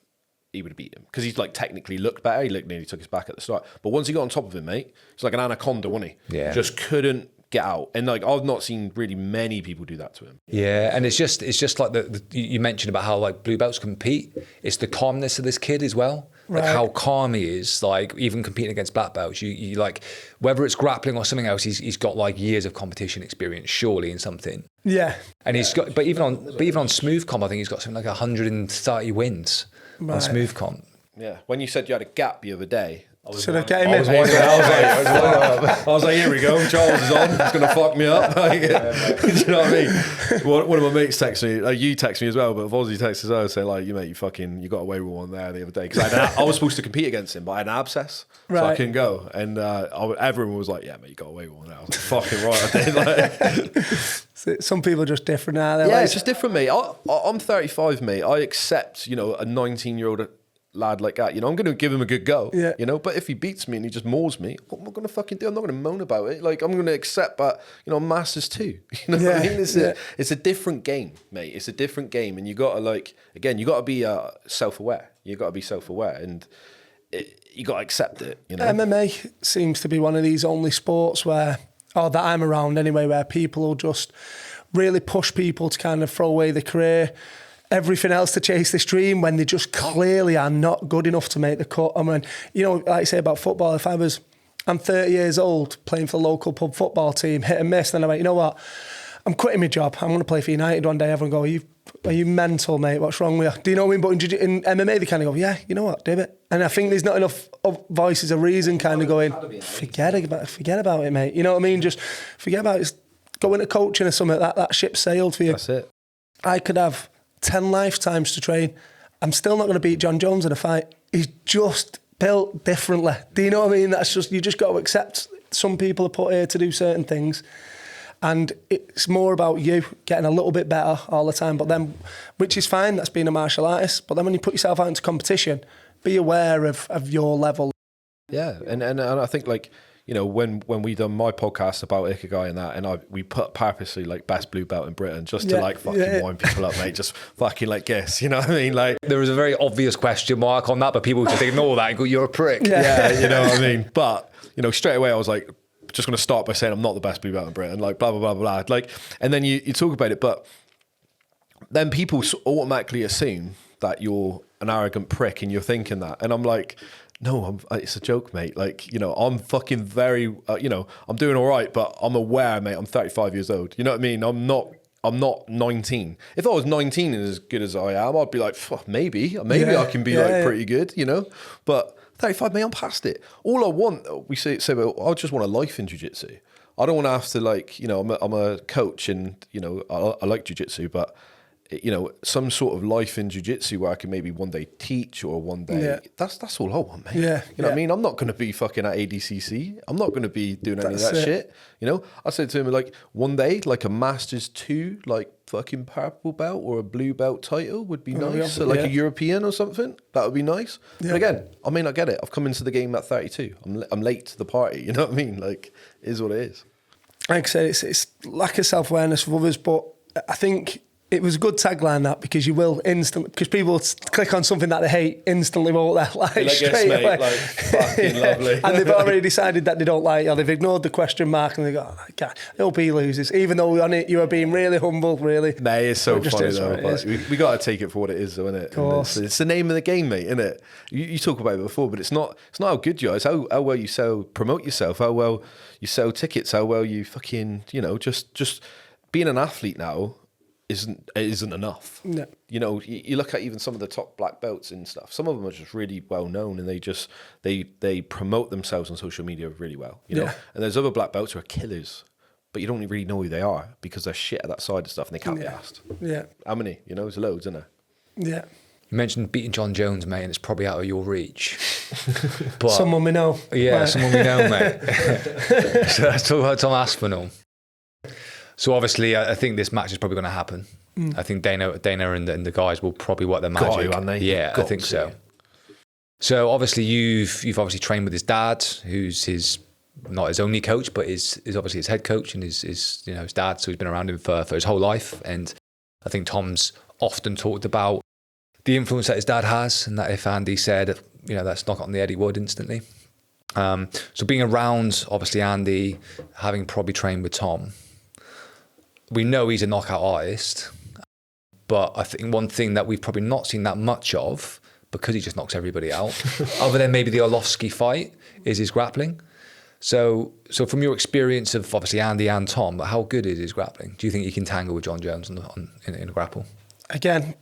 he would have beat him because he's like technically looked better. He nearly took his back at the start, but once he got on top of him, mate, it's like an anaconda, wasn't he? Yeah, just couldn't get out. And like I've not seen really many people do that to him. Yeah, and it's just like you mentioned about how like blue belts compete. It's the calmness of this kid as well. Like how calm he is, like even competing against black belts, you like whether it's grappling or something else, he's got like years of competition experience, surely in something. Yeah, and he's got, but even on smooth comp, I think he's got something like 130 wins on smooth comp. Yeah, when you said you had a gap the other day, I was like, here we go. Charles is on. It's gonna fuck me up. Like, do you know what I mean? One of my mates texted me. Like, you text me as well, but Vozzy texted as well, saying like, you got away with one there the other day because I was supposed to compete against him, but I had an abscess, so I couldn't go. And everyone was like, yeah, mate, you got away with one there. I was like, fucking right, I did. Like, some people are just different now. Yeah, it's just different, mate. I'm 35, mate. I accept, a 19-year-old. Lad like that, I'm going to give him a good go, but if he beats me and he just mauls me, what am I going to fucking do? I'm not going to moan about it. Like, I'm going to accept that, masters too. What I mean? It's a different game, mate. It's a different game, and you got to you got to be self-aware. You got to be self-aware, and you got to accept it. MMA seems to be one of these only sports that I'm around anyway, where people will just really push people to kind of throw away their career, everything else to chase this dream when they just clearly are not good enough to make the cut. I mean, like I say about football, I'm 30 years old playing for the local pub football team, hit and miss, then I went, you know what, I'm quitting my job. I'm going to play for United one day. Everyone go, are you mental, mate? What's wrong with you? Do you know what I mean? But in MMA, they kind of go, yeah, you know what, do it. And I think there's not enough voices of reason kind of going, forget about it, mate. You know what I mean? Just forget about it. Go into coaching or something. That ship sailed for you. That's it. I could have 10 lifetimes to train. I'm still not going to beat John Jones in a fight. He's just built differently. Do you know what I mean? You just got to accept some people are put here to do certain things. And it's more about you getting a little bit better all the time. But then, which is fine, that's being a martial artist. But then when you put yourself out into competition, be aware of your level. Yeah, and I think when we done my podcast about Ikigai and that, and we put purposely best blue belt in Britain just to wind people up, mate. Just fucking guess, you know what I mean? Like, there was a very obvious question mark on that, but people just ignore that and go, "You're a prick." Yeah, you know what I mean. But straight away I was like, just going to start by saying I'm not the best blue belt in Britain. Like blah blah blah blah. And then you talk about it, but then people automatically assume that you're an arrogant prick and you're thinking that, and I'm like, no, it's a joke, mate. I'm fucking very, I'm doing all right, but I'm aware, mate, I'm 35 years old. You know what I mean? I'm not 19. If I was 19 and as good as I am, I'd be like, maybe I can be pretty good, But 35, mate, I'm past it. All I want, I just want a life in jiu-jitsu. I don't want to have to I'm a coach and, I like jiu-jitsu, but some sort of life in jiu-jitsu where I can maybe one day teach or one day, that's all I want, mate. Yeah. You know what I mean? I'm not going to be fucking at ADCC. I'm not going to be doing any of that shit. I said to him, one day, a Masters 2, fucking purple belt or a blue belt title would be nice. So a European or something, that would be nice. Yeah. But again, I mean, I get it. I've come into the game at 32. I'm late to the party. You know what I mean? It is what it is. Like I said, it's lack of self-awareness of others, but I think it was a good tagline, that, because you will instantly, because people will click on something that they hate instantly, won't they? Straight away. Fucking lovely. And they've already decided that they don't like you, or they've ignored the question mark and they go, oh, God, I hope he loses. Even though on it you are being really humble, really. Mate, it's so funny though. But we got to take it for what it is, though, isn't it? Of course. It's the name of the game, mate, isn't it? You talk about it before, but it's not how good you are. It's how well you promote yourself, how well you sell tickets, how well you fucking, just being an athlete now isn't enough. No. You look at even some of the top black belts and stuff. Some of them are just really well known, and they promote themselves on social media really well. You know, and there's other black belts who are killers, but you don't really know who they are because they're shit at that side of stuff and they can't be asked. Yeah. How many? There's loads, isn't there? Yeah. You mentioned beating John Jones, mate, and it's probably out of your reach. But someone we know. Yeah, someone we know, mate. So let's talk about Tom Aspinall. So obviously, I think this match is probably going to happen. I think Dana and the guys will probably work their magic. Got you, haven't they? Yeah, I think so. So obviously, you've obviously trained with his dad, who's not his only coach, but is obviously his head coach and his dad. So he's been around him for his whole life. And I think Tom's often talked about the influence that his dad has, and that if Andy said, let's knock on the head, he would instantly. So being around, obviously, Andy, having probably trained with Tom, we know he's a knockout artist, but I think one thing that we've probably not seen that much of, because he just knocks everybody out, other than maybe the Orlovsky fight, is his grappling. So from your experience of obviously Andy and Tom, how good is his grappling? Do you think he can tangle with John Jones in a grapple? Again,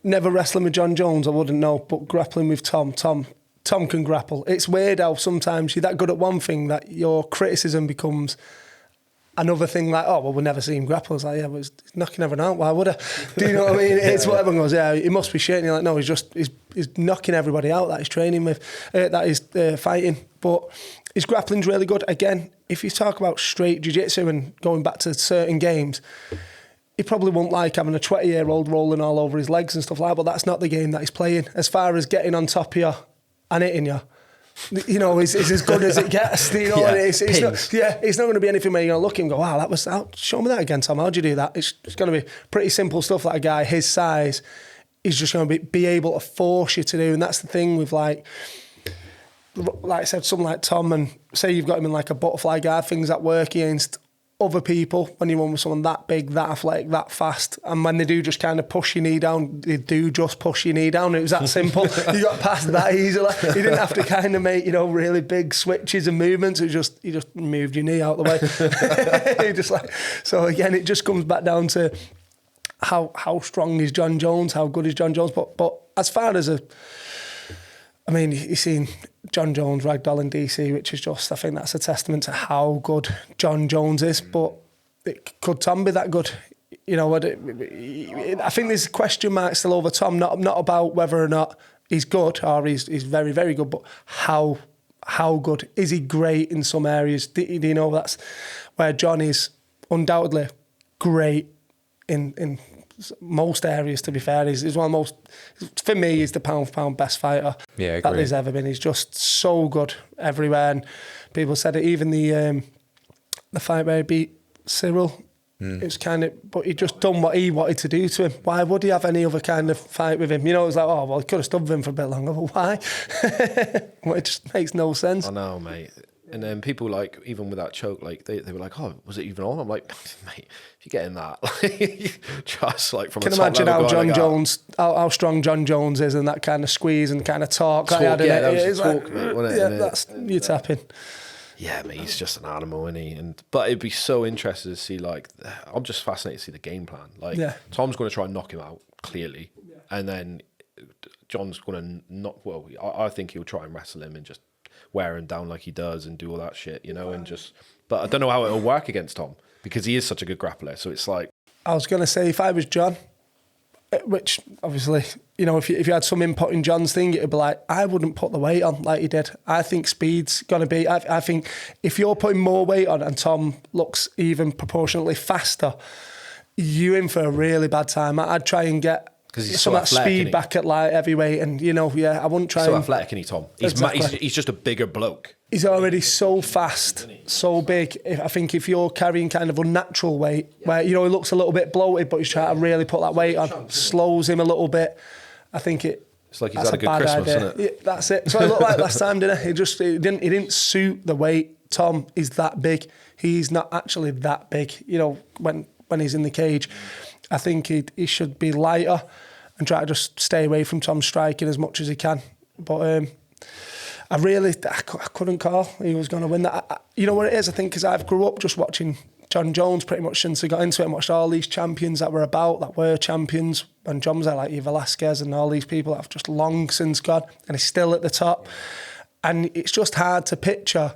never wrestling with John Jones, I wouldn't know, but grappling with Tom can grapple. It's weird how sometimes you're that good at one thing that your criticism becomes another thing, like, oh, well, we'll never see him grapple. It's like, yeah, but he's knocking everyone out. Why would I? Do you know what I mean? It's what everyone goes, yeah, he must be shit. And you're like, no, he's knocking everybody out that he's training with, that he's fighting. But his grappling's really good. Again, if you talk about straight jiu-jitsu and going back to certain games, he probably won't like having a 20-year-old rolling all over his legs and stuff like that, but that's not the game that he's playing. As far as getting on top of you and hitting you, is as good as it gets. It's not going to be anything where you're going to look and go, wow, that was out. Show me that again, Tom. How'd you do that? It's going to be pretty simple stuff that a guy his size is just going to be able to force you to do. And that's the thing with like I said, someone like Tom, and say you've got him in like a butterfly guard, things that work against other people when you run with someone that big, that athletic, that fast, and when they do just kind of push your knee down, they do just push your knee down. It was that simple. You got past that easily. You didn't have to kind of make really big switches and movements. It just you just moved your knee out the way. So again, it just comes back down to how strong is John Jones, how good is John Jones. But as far as you've seen John Jones ragdoll in DC, which is just, I think that's a testament to how good John Jones is. But could Tom be that good? I think there's a question mark still over Tom, not about whether or not he's good or he's very, very good, but how good. Is he great in some areas? Do you know that's where John is undoubtedly great in most areas, to be fair. He's one of the most, for me, he's the pound for pound best fighter that there's ever been. He's just so good everywhere. And people said it, even the fight where he beat Cyril, it was kind of, but he just done what he wanted to do to him. Why would he have any other kind of fight with him? It was like, oh, well, he could have stood with him for a bit longer, but why? Well, it just makes no sense. I know, mate. And then people even with that choke, they were like, oh, was it even on? I'm like, mate, if you're getting that, just from can a top imagine level how John like Jones, how strong John Jones is, and that kind of squeeze and kind of talk. That was talk, mate, wasn't it? Yeah, that's you tapping. Yeah, mate, he's just an animal, isn't he? But it'd be so interesting to see, I'm just fascinated to see the game plan. Tom's going to try and knock him out, clearly. Yeah. And then John's going to I think he'll try and wrestle him and just wear him down like he does and do all that shit, but I don't know how it'll work against Tom because he is such a good grappler. So it's like, I was going to say, if I was John, which obviously, if you had some input in John's thing, it'd be like, I wouldn't put the weight on like he did. I think speed's going to be, I think if you're putting more weight on and Tom looks even proportionately faster, you're in for a really bad time. I'd try and get some of that speed back at light heavyweight, and I wouldn't try. So athletic, isn't he, Tom? He's just a bigger bloke. He's already so fast, so big. I think if you're carrying kind of unnatural weight, where he looks a little bit bloated, but he's trying to really put that weight on, slows him a little bit. I think it's like he's had a good Christmas, isn't it? Yeah, that's it. So it looked like last time, didn't it? He didn't suit the weight. Tom is that big. He's not actually that big. When he's in the cage, I think he should be lighter and try to just stay away from Tom striking as much as he can. But I couldn't call he was going to win that. You know what it is? I think because I've grew up just watching John Jones pretty much since I got into it, and watched all these champions that were champions. And John was there, like Velasquez and all these people that have just long since gone, and he's still at the top. And it's just hard to picture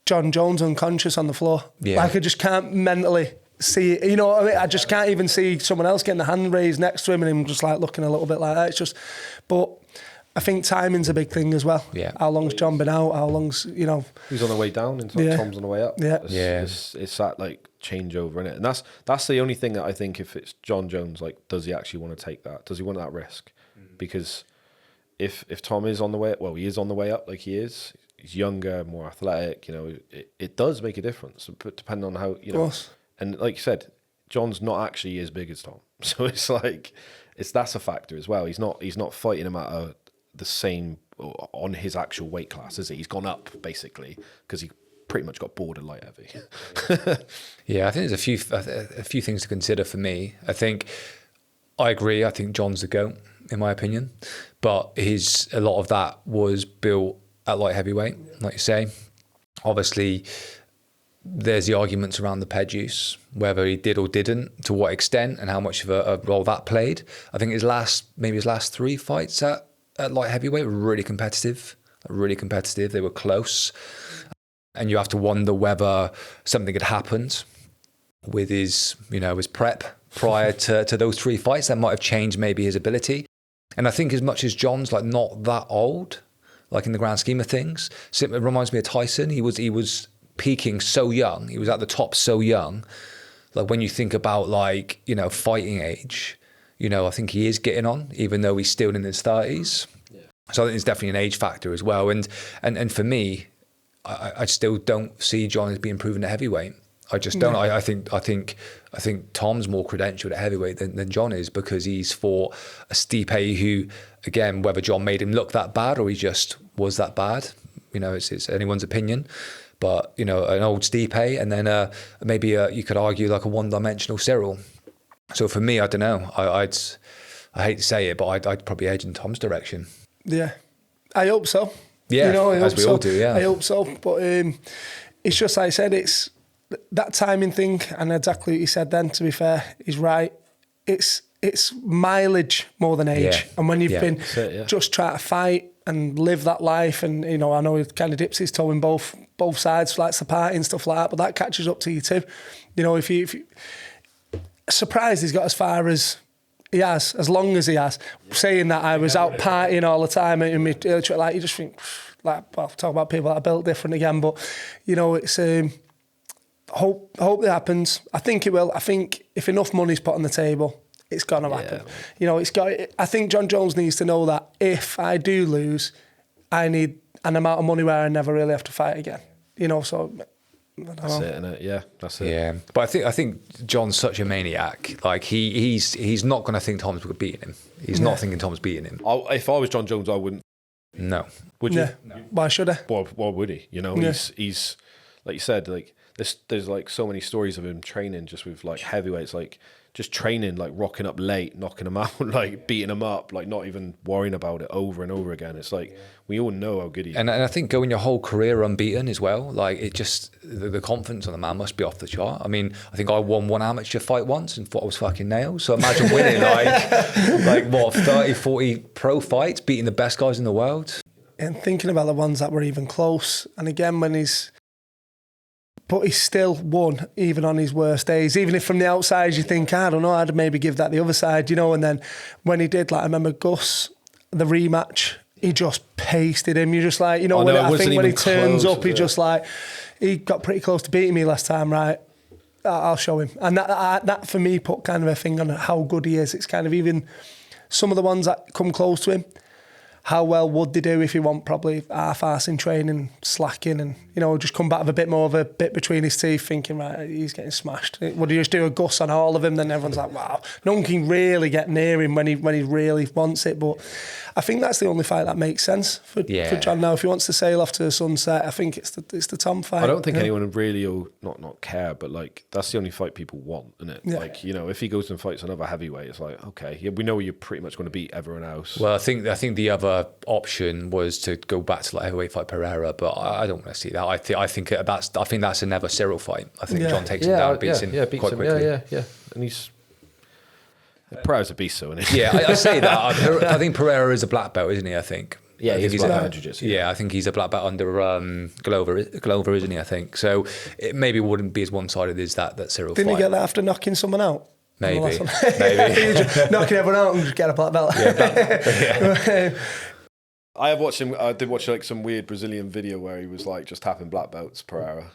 John Jones unconscious on the floor. Yeah. I just can't mentally see it. You know what I mean? I just can't even see someone else getting the hand raised next to him and him just looking a little bit like that. It's just, but I think timing's a big thing as well. Yeah. How long's John been out? How long's, Who's on the way down and Tom's on the way up. Yeah. It's that changeover, innit? And that's the only thing that I think, if it's John Jones, does he actually want to take that? Does he want that risk? Because if Tom is on the way up, he is on the way up like he is. He's younger, more athletic, it does make a difference, but depending on how, Of course. And like you said, John's not actually as big as Tom. So it's like that's a factor as well. He's not fighting him at the same on his actual weight class, is he? He's gone up basically because he pretty much got bored of light heavy. Yeah, I think there's a few things to consider for me. I agree. I think John's the GOAT in my opinion, but a lot of that was built at light heavyweight, like you say. Obviously, there's the arguments around the ped use, whether he did or didn't, to what extent, and how much of a role that played. I think his last 3 fights at light heavyweight were really competitive. They were close. And you have to wonder whether something had happened with his prep prior to those 3 fights that might have changed maybe his ability. And I think as much as John's like not that old, like in the grand scheme of things, it reminds me of Tyson. He was peaking so young. He was at the top so young. Like when you think about like, fighting age, I think he is getting on, even though he's still in his 30s. Yeah. So I think it's definitely an age factor as well. And for me, I still don't see John as being proven at heavyweight. I just don't. I think Tom's more credentialed at heavyweight than John is, because he's fought a Stipe who, again, whether John made him look that bad or he just was that bad, it's anyone's opinion. But an old Stipe, and then maybe you could argue like a one-dimensional Cyril. So for me, I don't know. I hate to say it, but I'd probably edge in Tom's direction. Yeah, I hope so. Yeah, as we all do. Yeah, I hope so. But it's just like I said, it's that timing thing, and exactly what you said then. To be fair, he's right. It's mileage more than age, yeah. And when you've been just trying to fight and live that life, and I know he kind of dips his toe in both sides, likes the party and stuff like that, but that catches up to you too. If you surprised he's got as far as he has, as long as he has. Saying that, I was out partying all the time, and like you just think, like, well, talk about people that are built different again, but it's hope that happens. I think it will. I think if enough money's put on the table, it's gonna happen. I think John Jones needs to know that if I do lose, I need an amount of money where I never really have to fight again. So that's it, innit? Yeah, that's it. Yeah, but I think John's such a maniac. Like he's not going to think Tom's beating him. He's not thinking Tom's beating him. If I was John Jones, I wouldn't. No. Would you? Yeah. No. Why should I? Why would he? He's like you said, like there's like so many stories of him training just with like heavyweights, like just training, like rocking up late, knocking them out, like beating them up, like not even worrying about it over and over again. It's like we all know how good he is. And I think going your whole career unbeaten as well, like it just, the confidence on the man must be off the chart. I mean, I think I won one amateur fight once and thought I was fucking nails. So imagine winning like what, 30, 40 pro fights, beating the best guys in the world. And thinking about the ones that were even close. And again, but he still won, even on his worst days. Even if from the outside you think, I don't know, I'd maybe give that the other side, And then when he did, like I remember Gus, the rematch, he just pasted him. You're just like, I think when he turns up, he just like, he got pretty close to beating me last time, right? I'll show him. And that for me put kind of a thing on how good he is. It's kind of even some of the ones that come close to him, how well would they do if he want probably half-arse in training, slacking, and just come back with a bit more of a bit between his teeth, thinking, right, he's getting smashed. Would he just do a Gus on all of him? Then everyone's like, wow, no one can really get near him when he really wants it. But I think that's the only fight that makes sense for John now. If he wants to sail off to the sunset, I think it's the Tom fight. I don't think anyone really will not care, but like that's the only fight people want, isn't it? Yeah. Like if he goes and fights another heavyweight, it's like, okay, yeah, we know you're pretty much going to beat everyone else. Well, I think the other option was to go back to like heavyweight fight Pereira, but I don't want to see that. I think that's a never Cyril fight. I think John takes him down, beats him quite quickly. Yeah, and he's Pereira's a beast, so isn't he? Yeah, I say that. I think Pereira is a black belt, isn't he? I think. Yeah, he's a black belt in Jiu-Jitsu. Yeah, I think he's a black belt under Glover, isn't he? I think so. It maybe wouldn't be as one-sided as that Cyril. Didn't fight. he get that after knocking someone out? Maybe. Knocking everyone out and just get a black belt. Yeah. I did watch like some weird Brazilian video where he was like just tapping black belts, Pereira.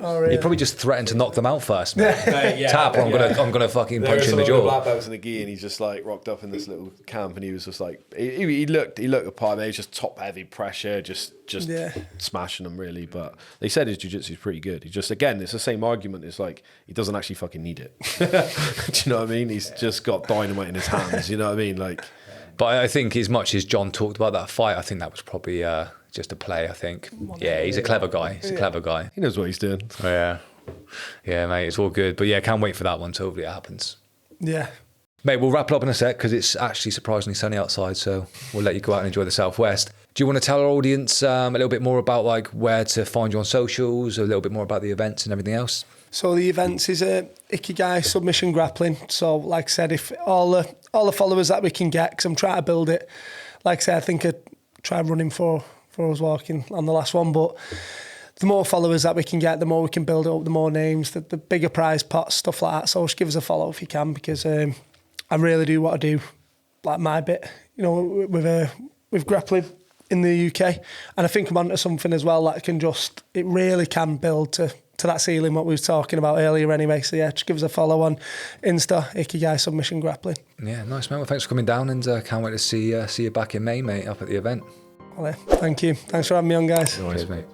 Oh, really? He probably just threatened to knock them out first, mate. Yeah, Tap, or I'm gonna fucking punch you in the jaw. Black belts in the gi, and he's just like rocked up in this little camp, and he was just like, he looked apart. He was just top heavy pressure, just smashing them really. But they said his jiu-jitsu is pretty good. He just, again, it's the same argument. It's like he doesn't actually fucking need it. Do you know what I mean? He's just got dynamite in his hands. You know what I mean? Like, but I think as much as John talked about that fight, I think that was probably just a play. I think. Yeah, he's a clever guy. He's a clever guy. he knows what he's doing. Oh, yeah. Yeah, mate, it's all good. But yeah, can't wait for that one. So hopefully it happens. Yeah. Mate, we'll wrap it up in a sec because it's actually surprisingly sunny outside. So we'll let you go out and enjoy the Southwest. Do you want to tell our audience a little bit more about like where to find you on socials, a little bit more about the events and everything else? So the events is Ikigai submission grappling. So like I said, if all the followers that we can get, because I'm trying to build it. Like I said, I think I tried running for us walking on the last one, but the more followers that we can get, the more we can build it up, the more names, the bigger prize pots, stuff like that. So just give us a follow if you can, because I really do want to do like my bit, you know, with grappling in the UK. And I think I'm onto something as well that can it really can build to that ceiling what we were talking about earlier anyway. So yeah, just give us a follow on Insta, Ikigai Submission Grappling. Yeah, nice, mate. Well, thanks for coming down, and can't wait to see you back in May, mate, up at the event. Well, thank you. Thanks for having me on, guys. Cheers, mate.